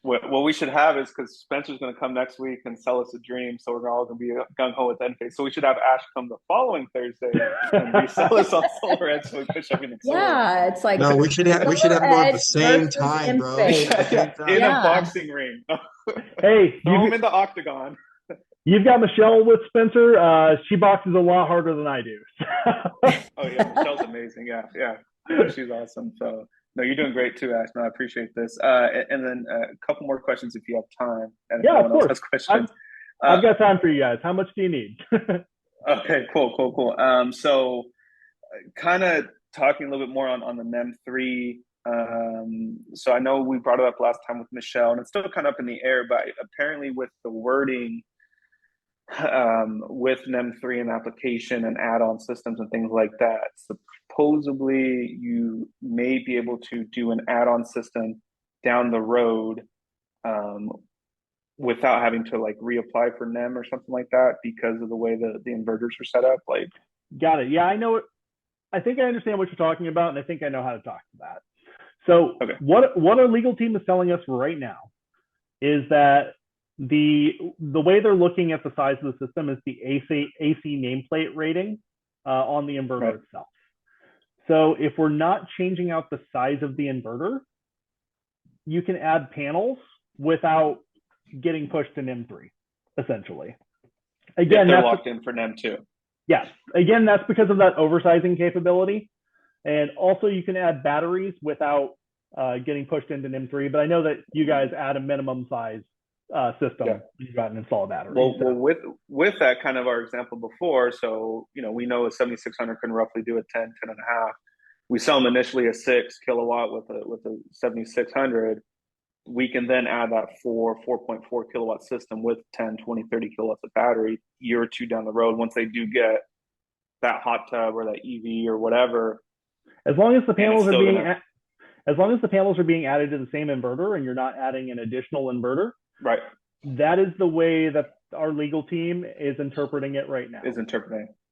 What we should have is, because Spencer's going to come next week and sell us a dream, so we're all going to be gung ho with Enphase. So we should have Ashe come the following Thursday and resell us on SolarEdge, so we push everything. Yeah, it's like no, we should have more at the same time, bro. In a boxing ring. Hey, throw him in the octagon. You've got Michelle with Spencer. She boxes a lot harder than I do. Oh yeah, Michelle's amazing. Yeah, she's awesome. So no, you're doing great too, Ashe. No, I appreciate this. And then a couple more questions if you have time. And yeah, of course. Questions. I've got time for you guys. How much do you need? Okay, cool. So kind of talking a little bit more on the NEM 3. So I know we brought it up last time with Michelle, and it's still kind of up in the air, but apparently with the wording with NEM 3 and application and add-on systems and things like that, supposedly you may be able to do an add-on system down the road without having to like reapply for NEM or something like that because of the way the inverters are set up. Like, got it. Yeah, I know. I think I understand what you're talking about, and I think I know how to talk to that. So okay. What our legal team is telling us right now is that the way they're looking at the size of the system is the AC nameplate rating on the inverter itself. So if we're not changing out the size of the inverter, you can add panels without getting pushed to NEM 3, essentially. Again, they're locked in for NEM 2. Yes. Again, that's because of that oversizing capability. And also you can add batteries without getting pushed into NEM 3. But I know that you guys add a minimum size system. Yeah. You got an install battery. Well, with that kind of our example before, so, we know a 7600 can roughly do a 10 and a half. We sell them initially a 6 kilowatt with a 7600. We can then add that 4.4 kilowatt system with 10, 20, 30 kilowatts of battery year or two down the road once they do get that hot tub or that EV or whatever. As long as the panels are being added to the same inverter and you're not adding an additional inverter, right? That is the way that our legal team is interpreting it right now.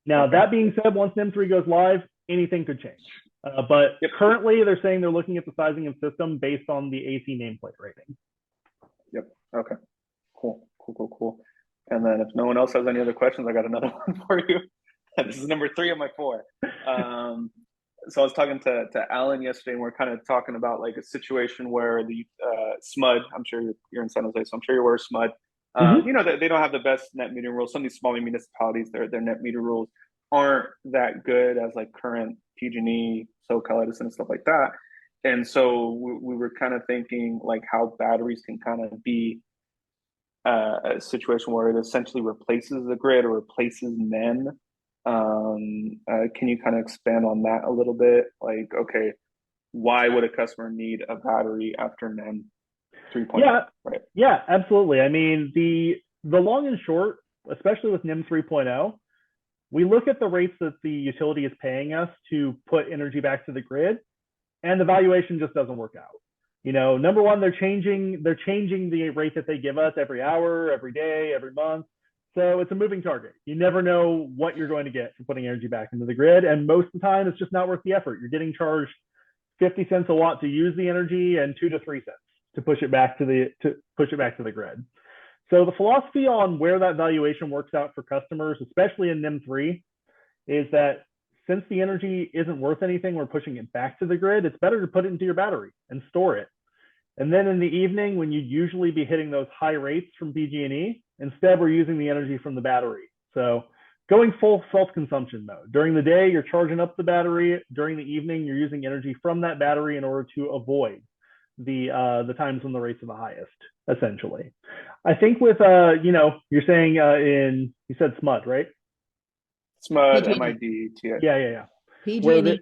Now, okay. That being said, once NEM 3 goes live, anything could change. But currently, they're saying they're looking at the sizing of system based on the AC nameplate rating. Yep. Okay. Cool. And then if no one else has any other questions, I got another one for you. This is number 3 of my 4. So I was talking to Alan yesterday, and we're kind of talking about like a situation where the SMUD, I'm sure you're in San Jose, so I'm sure you're aware of SMUD. They don't have the best net metering rules. Some of these smaller municipalities, their net meter rules aren't that good as like current PG&E, SoCal Edison, and stuff like that. And so we were kind of thinking like how batteries can kind of be a situation where it essentially replaces the grid or replaces NEM. Can you kind of expand on that a little bit? Like, okay, why would a customer need a battery after NEM 3.0? Yeah, right. Yeah, absolutely. I mean, the long and short, especially with NEM 3.0, we look at the rates that the utility is paying us to put energy back to the grid, and the valuation just doesn't work out. Number one, they're changing the rate that they give us every hour, every day, every month. So it's a moving target. You never know what you're going to get for putting energy back into the grid. And most of the time, it's just not worth the effort. You're getting charged 50 cents a watt to use the energy and 2 to 3 cents to push it back to the grid. So the philosophy on where that valuation works out for customers, especially in NEM 3, is that since the energy isn't worth anything, we're pushing it back to the grid. It's better to put it into your battery and store it. And then in the evening, when you'd usually be hitting those high rates from PG&E, instead we're using the energy from the battery. So going full self-consumption mode. During the day, you're charging up the battery. During the evening, you're using energy from that battery in order to avoid the times when the rates are the highest, essentially. I think with, you're saying you said SMUD, right? SMUD, MID, TX. Yeah. PG&E.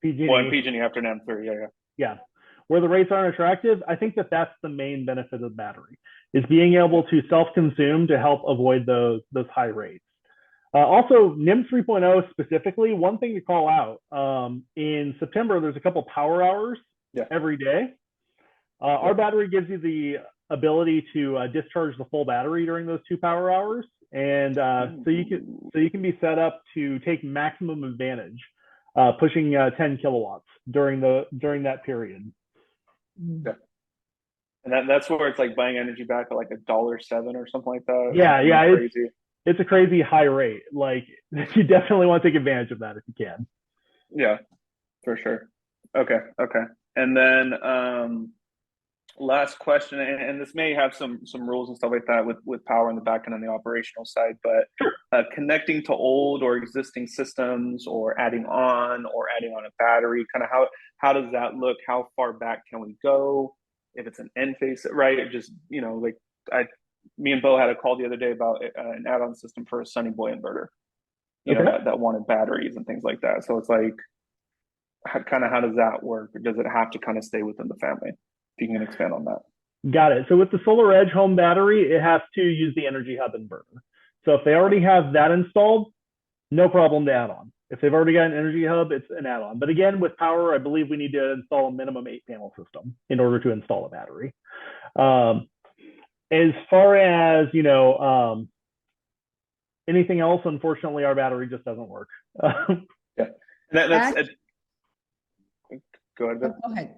PG&E. Well, and PG&E after NEM3, yeah. Yeah. Where the rates aren't attractive, I think that that's the main benefit of the battery, is being able to self-consume to help avoid those high rates. Also, NEM 3.0 specifically, one thing to call out, in September, there's a couple power hours every day. Our battery gives you the ability to discharge the full battery during those 2 power hours. And so you can be set up to take maximum advantage, pushing 10 kilowatts during that period. Yeah. And that's where it's like buying energy back at like $1.07 or something like that. Yeah, yeah, crazy. It's a crazy high rate. Like, you definitely want to take advantage of that if you can. Yeah, for sure. Okay. And then last question, and this may have some rules and stuff like that with Powur in the back end on the operational side, but connecting to old or existing systems, or adding on a battery, kind of how does that look? How far back can we go? If it's an end phase, right? Just, like me and Bo had a call the other day about an add-on system for a Sunny Boy inverter, that wanted batteries and things like that. So it's like, how does that work? Or does it have to kind of stay within the family? If you can expand on that. Got it. So with the SolarEdge home battery, it has to use the Energy Hub inverter. So if they already have that installed, no problem to add on. If they've already got an Energy Hub, it's an add-on. But again, with Powur, I believe we need to install a minimum 8-panel system in order to install a battery. As far as, anything else, unfortunately, our battery just doesn't work. Yeah. That's go ahead. Go ahead.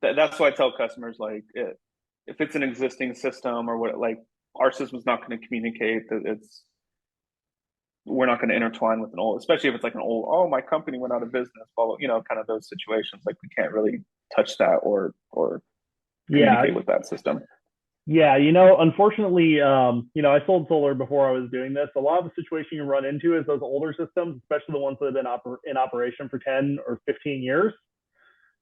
That's why I tell customers, like, if it's an existing system or what, like, our system's not going to communicate. We're not going to intertwine with an old, especially if it's like an old, oh, my company went out of business, blah, blah, kind of those situations. Like, we can't really touch that or communicate with that system. Yeah, unfortunately, I sold solar before I was doing this. A lot of the situation you run into is those older systems, especially the ones that have been in operation for 10 or 15 years.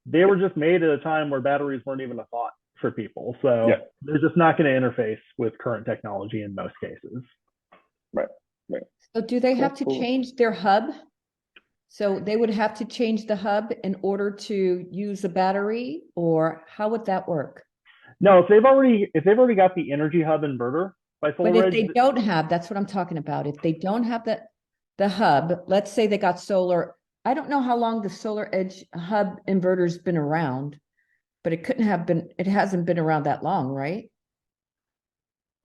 They were just made at a time where batteries weren't even a thought for people. So they're just not going to interface with current technology in most cases. Right. So do they have to change their hub? So they would have to change the hub in order to use the battery, or how would that work? No, if they've already got the Energy Hub inverter by SolarEdge. But if they don't have, that's what I'm talking about. If they don't have the hub, let's say they got solar. I don't know how long the SolarEdge Hub inverter's been around, but it hasn't been around that long, right?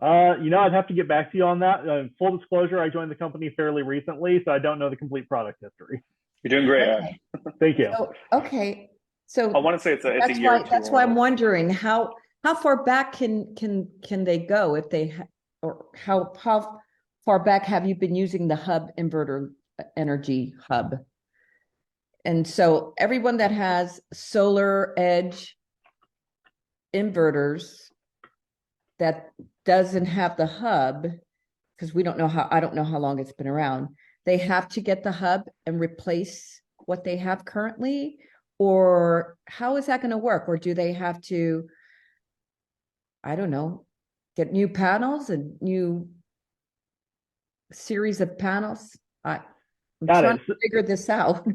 I'd have to get back to you on that. Full disclosure, I joined the company fairly recently, so I don't know the complete product history. You're doing great, Okay. Ash. Thank you. So I want to say it's a year or two. That's why I'm wondering how far back can they go if they or how far back have you been using the hub inverter Energy Hub? And so everyone that has SolarEdge inverters that doesn't have the hub, because I don't know how long it's been around, they have to get the hub and replace what they have currently, or how is that going to work? Or do they have to, I don't know, get new panels and new series of panels? I'm trying to figure this out.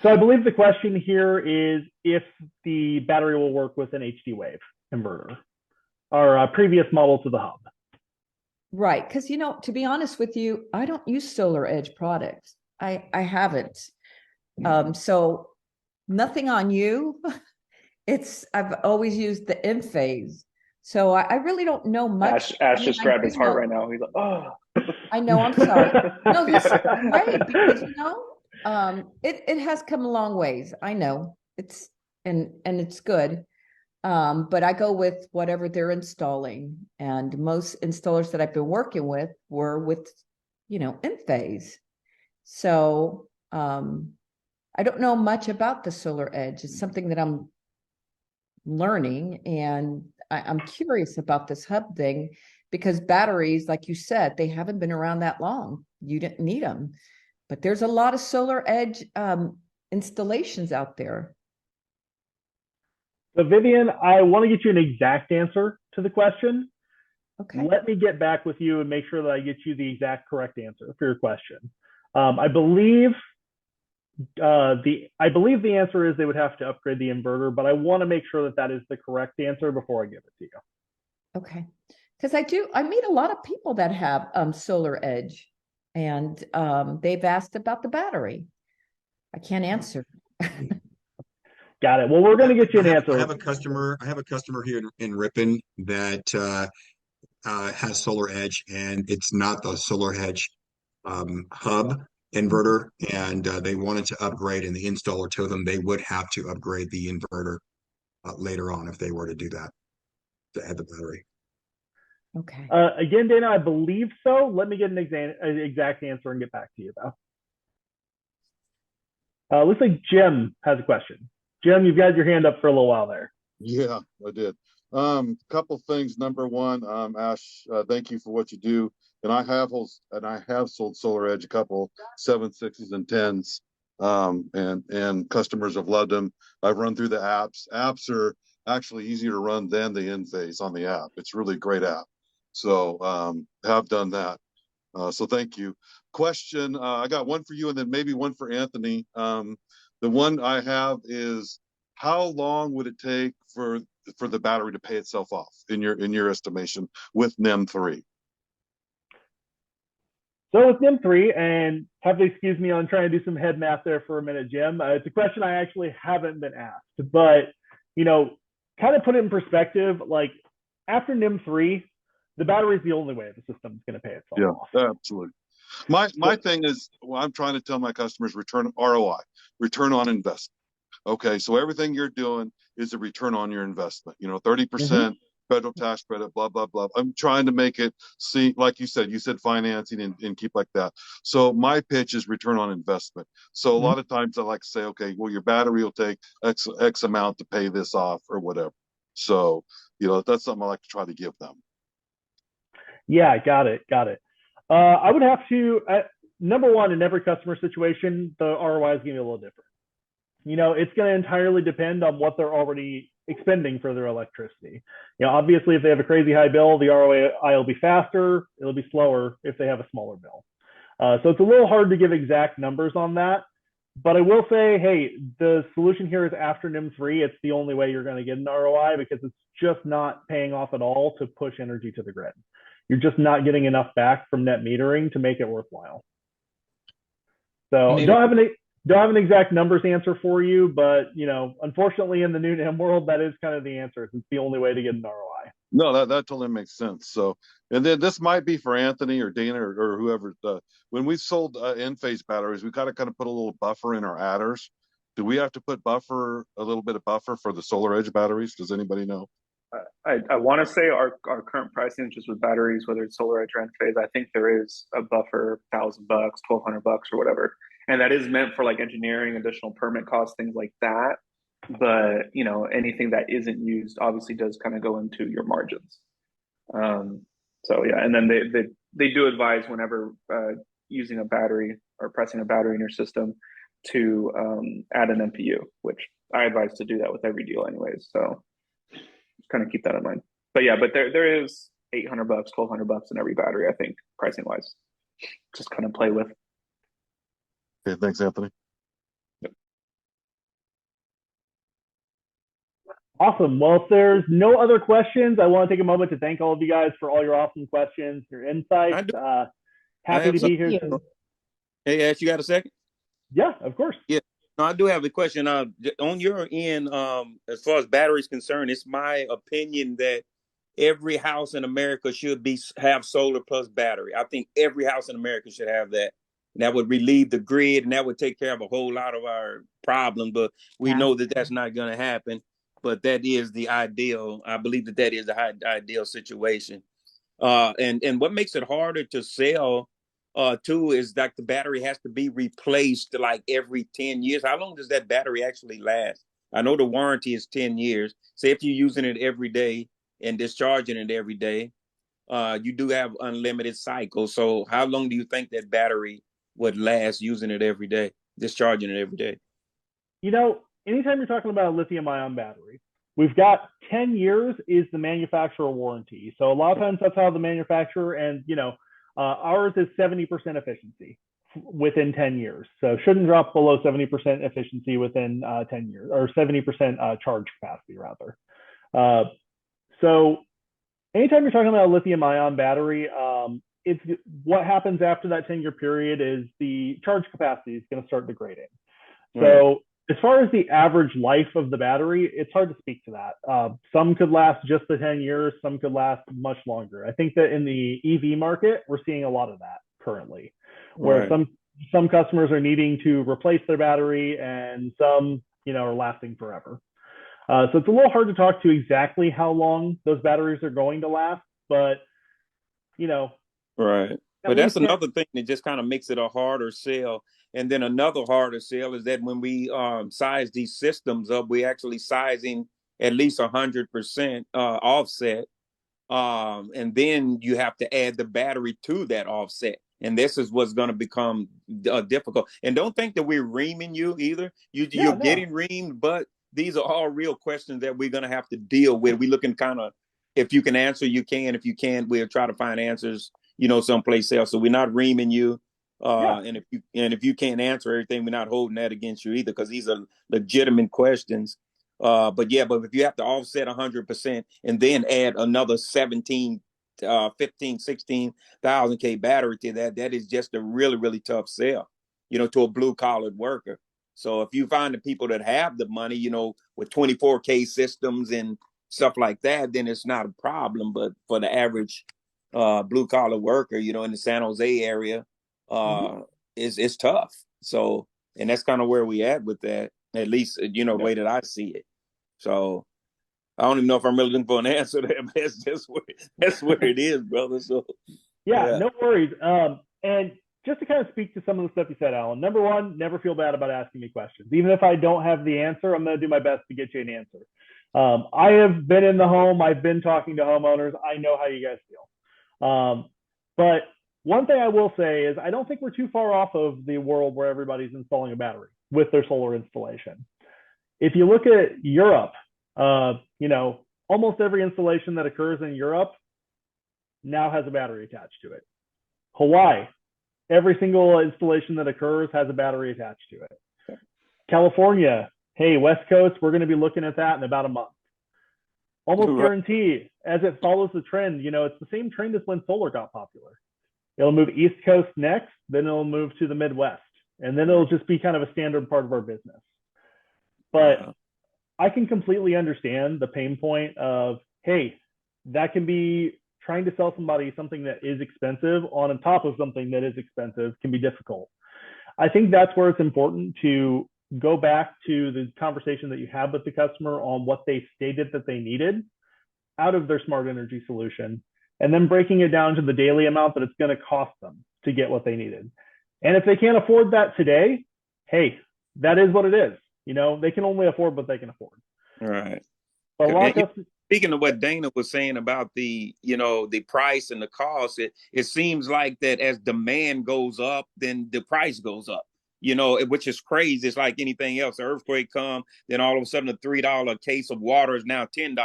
So I believe the question here is if the battery will work with an HD Wave inverter or previous models of the hub. Right. Because, to be honest with you, I don't use SolarEdge products. I haven't. So nothing on you. I've always used the Enphase. So I really don't know much. Ash just grabbed his heart right now. He's like, oh. I know, I'm sorry. No, this is great because, it has come a long ways. I know it's good. But I go with whatever they're installing, and most installers that I've been working with were with, Enphase. So, I don't know much about the SolarEdge. It's something that I'm learning, and I'm curious about this hub thing because batteries, like you said, they haven't been around that long. You didn't need them. But there's a lot of SolarEdge installations out there. So Vivian, I want to get you an exact answer to the question. Okay. Let me get back with you and make sure that I get you the exact correct answer for your question. I believe the answer is they would have to upgrade the inverter, but I want to make sure that that is the correct answer before I give it to you. Okay. Because I meet a lot of people that have SolarEdge, and they've asked about the battery. I can't answer. Got it. Well, we're going to get you an answer. I have a customer here in Ripon that has SolarEdge, and it's not the SolarEdge hub inverter, and they wanted to upgrade, and the installer told them they would have to upgrade the inverter later on if they were to do that, to add the battery. Okay. Again, Dana, I believe so. Let me get an exact answer and get back to you, though. Looks like Jim has a question. Jim, you've got your hand up for a little while there. Yeah, I did. Couple things. Number one, Ash, thank you for what you do. And I have sold SolarEdge a couple 7.6s and 10s. And customers have loved them. I've run through the apps. Apps are actually easier to run than the Enphase on the app. It's really a great app. So have done that. So thank you. Question, I got one for you and then maybe one for Anthony. The one I have is, how long would it take for the battery to pay itself off in your estimation with NEM 3? So with NEM 3, and have to excuse me on trying to do some head math there for a minute, Jim. It's a question I actually haven't been asked, but kind of put it in perspective. Like after NEM 3, the battery is the only way the system's going to pay itself off. Yeah, absolutely. My thing is, well, I'm trying to tell my customers return ROI, return on investment. Okay, so everything you're doing is a return on your investment. 30% federal tax credit, blah, blah, blah. I'm trying to make it seem, like you said financing and keep like that. So my pitch is return on investment. So a lot of times I like to say, okay, well, your battery will take X amount to pay this off or whatever. So, that's something I like to try to give them. Yeah, got it. I would have to, number one, in every customer situation, the ROI is going to be a little different. It's going to entirely depend on what they're already expending for their electricity. Obviously, if they have a crazy high bill, the ROI will be faster. It'll be slower if they have a smaller bill. So it's a little hard to give exact numbers on that. But I will say, hey, the solution here is after NEM 3. It's the only way you're going to get an ROI because it's just not paying off at all to push energy to the grid. You're just not getting enough back from net metering to make it worthwhile. So don't have an exact numbers answer for you, but unfortunately in the new NEM world, that is kind of the answer. It's the only way to get an ROI. No, that totally makes sense. So, and then this might be for Anthony or Dana or whoever. When we sold Enphase batteries, we kind of put a little buffer in our adders. Do we have to put a little bit of buffer for the SolarEdge batteries? Does anybody know? I want to say our current pricing just with batteries, whether it's SolarEdge or Enphase, I think there is a buffer, $1,000, $1,200 or whatever, and that is meant for like engineering, additional permit costs, things like that. But anything that isn't used obviously does kind of go into your margins. So yeah, and then they do advise whenever using a battery or pressing a battery in your system to add an MPU, which I advise to do that with every deal anyways. So kind of keep that in mind. But yeah, there is $800, $1,200 in every battery, I think, pricing wise. Just kind of play with. Okay, thanks, Anthony. Yep. Awesome. Well, if there's no other questions, I want to take a moment to thank all of you guys for all your awesome questions, your insights. Happy to be here. Hey, Ash, you got a second? Yeah, of course. Yeah. No, I do have a question. On your end, as far as batteries concerned, it's my opinion that every house in America should have solar plus battery. I think every house in America should have that. And that would relieve the grid, and that would take care of a whole lot of our problems. But we know that that's not going to happen. But that is the ideal. I believe that is the ideal situation. And what makes it harder to sell too is like the battery has to be replaced like every 10 years. How long does that battery actually last? I know the warranty is 10 years. Say if you're using it every day and discharging it every day, you do have unlimited cycles. So how long do you think that battery would last using it every day, discharging it every day? Anytime you're talking about a lithium ion battery, we've got 10 years is the manufacturer warranty. So a lot of times that's how the manufacturer, and Ours is 70% efficiency within 10 years. So shouldn't drop below 70% efficiency within 10 years, or 70% charge capacity rather. So anytime you're talking about a lithium ion battery, it's what happens after that 10-year period is the charge capacity is going to start degrading. So as far as the average life of the battery, it's hard to speak to that. Some could last just the 10 years, some could last much longer. I think that in the EV market, we're seeing a lot of that currently, where some customers are needing to replace their battery and some, are lasting forever. So it's a little hard to talk to exactly how long those batteries are going to last, but Right. But that's another thing that just kind of makes it a harder sell. And then another harder sell is that when we size these systems up, we're actually sizing at least 100% offset. And then you have to add the battery to that offset. And this is what's going to become difficult. And don't think that we're reaming you either. You're getting reamed, but these are all real questions that we're going to have to deal with. We're looking kind of, if you can answer, you can. If you can't, we'll try to find answers someplace else. So we're not reaming you. And if you can't answer everything, we're not holding that against you either, because these are legitimate questions. But if you have to offset 100% and then add another 15, 16,000 K battery to that is just a really, really tough sell, to a blue collar worker. So if you find the people that have the money, with 24K systems and stuff like that, then it's not a problem. But for the average blue collar worker, in the San Jose area, it's tough. So, and that's kind of where we at with that, at least, the way that I see it. So I don't even know if I'm really looking for an answer there, but that's where it is, brother. So no worries. And just to kind of speak to some of the stuff you said, Alan, number one, never feel bad about asking me questions. Even if I don't have the answer, I'm going to do my best to get you an answer. I have been in the home. I've been talking to homeowners. I know how you guys feel. But one thing I will say is I don't think we're too far off of the world where everybody's installing a battery with their solar installation. If you look at Europe, almost every installation that occurs in Europe now has a battery attached to it. Hawaii, every single installation that occurs has a battery attached to it. California, hey, West Coast, we're going to be looking at that in about a month. Almost guarantee, as it follows the trend, it's the same trend as when solar got popular. It'll move East Coast next, then it'll move to the Midwest, and then it'll just be kind of a standard part of our business. But I can completely understand the pain point of, hey, that can be trying to sell somebody something that is expensive on top of something that is expensive can be difficult. I think that's where it's important to go back to the conversation that you have with the customer on what they stated that they needed out of their smart energy solution, and then breaking it down to the daily amount that it's going to cost them to get what they needed. And if they can't afford that today, hey, that is what it is. They can only afford what they can afford. Right. But speaking of what Dana was saying about the price and the cost, it seems like that as demand goes up, then the price goes up, which is crazy. It's like anything else. The earthquake come, then all of a sudden a $3 case of water is now $10.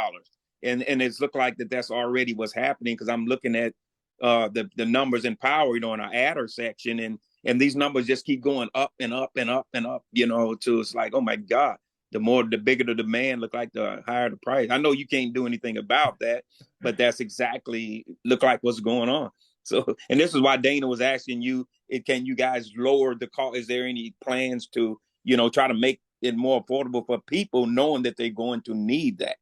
And it's looked like that's already what's happening, because I'm looking at the numbers in Powur, in our adder section, and these numbers just keep going up and up and up and up, to it's like, oh my God, the bigger the demand, look like the higher the price. I know you can't do anything about that, but that's exactly look like what's going on. So, and this is why Dana was asking you, can you guys lower the cost? Is there any plans to, try to make it more affordable for people, knowing that they're going to need that?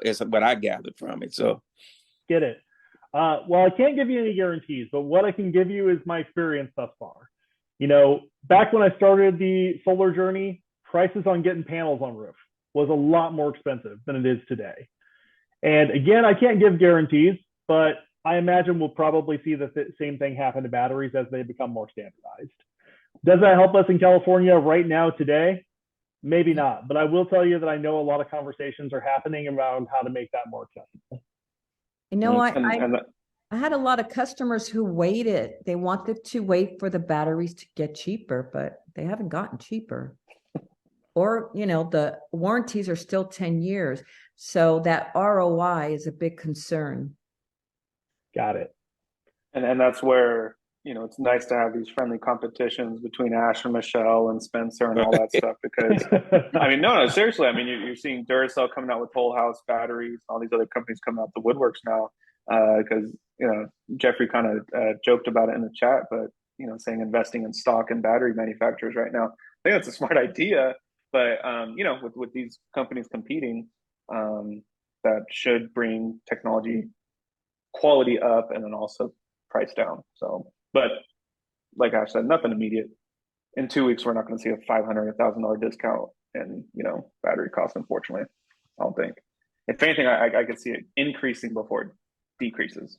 Is what I gathered from it. So get it. Well, I can't give you any guarantees, but what I can give you is my experience thus far. Back when I started the solar journey, prices on getting panels on roof was a lot more expensive than it is today. And again, I can't give guarantees, but I imagine we'll probably see the same thing happen to batteries as they become more standardized. Does that help us in California right now today? Maybe not, but I will tell you that I know a lot of conversations are happening around how to make that more accessible. I had a lot of customers who waited. They wanted to wait for the batteries to get cheaper, but they haven't gotten cheaper. Or, the warranties are still 10 years. So that ROI is a big concern. Got it. And that's where, it's nice to have these friendly competitions between Ash and Michelle and Spencer and all that stuff because, I mean, no, seriously. I mean, you're seeing Duracell coming out with whole house batteries, all these other companies coming out the woodworks now because, Jeffrey kind of joked about it in the chat, but, saying investing in stock and battery manufacturers right now, I think that's a smart idea. But, with these companies competing, that should bring technology quality up and then also price down. So, but like Ash said, nothing immediate. In 2 weeks, we're not going to see a $500, $1,000 discount in battery costs. Unfortunately, I don't think. If anything, I could see it increasing before it decreases.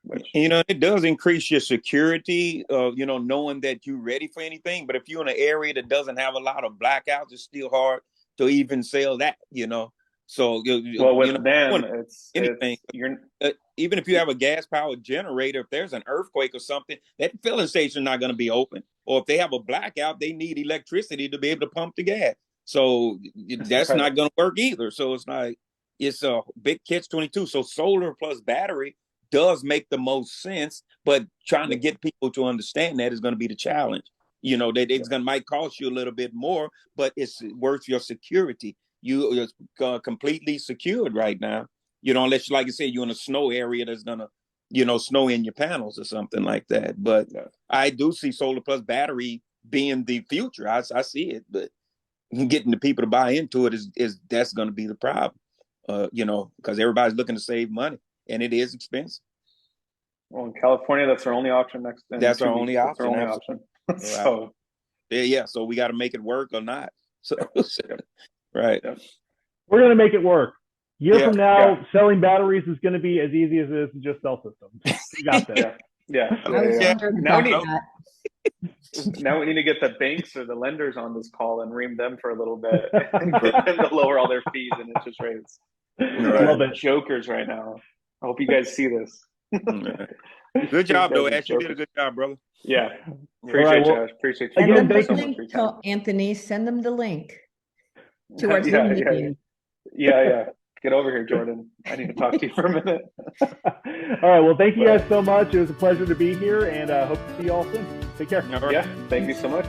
Which, it does increase your security, knowing that you're ready for anything. But if you're in an area that doesn't have a lot of blackouts, it's still hard to even sell that. So well, with them, anything. Even if you have a gas powered generator, if there's an earthquake or something, that filling station is not going to be open. Or if they have a blackout, they need electricity to be able to pump the gas. So that's not going to work either. So it's a big catch-22. So solar plus battery does make the most sense, but trying to get people to understand that is going to be the challenge. That it's might cost you a little bit more, but it's worth your security. You're completely secured right now. Unless, like you said, you're in a snow area that's gonna, snow in your panels or something like that. But I do see solar plus battery being the future. I see it, but getting the people to buy into it is that's going to be the problem. Because everybody's looking to save money, and it is expensive. Well, in California, that's our only option next. That's our only option. Our only option. So yeah, so we got to make it work or not. So right. Yeah. We're going to make it work. Year from now, selling batteries is going to be as easy as it is to just sell systems. You got that. Now we need to get the banks or the lenders on this call and ream them for a little bit and get them to lower all their fees and interest rates. Love it. Jokers right now. I hope you guys see this. Good job, though, Ash. You did a good job, brother. Yeah. Appreciate you, Ash. Appreciate you. Send them the link, Anthony. Send them the link to our Zoom meeting. Yeah. Get over here, Jordan. I need to talk to you for a minute. All right. Well, thank you guys so much. It was a pleasure to be here, and hope to see you all soon. Take care. Yeah. Thank you so much.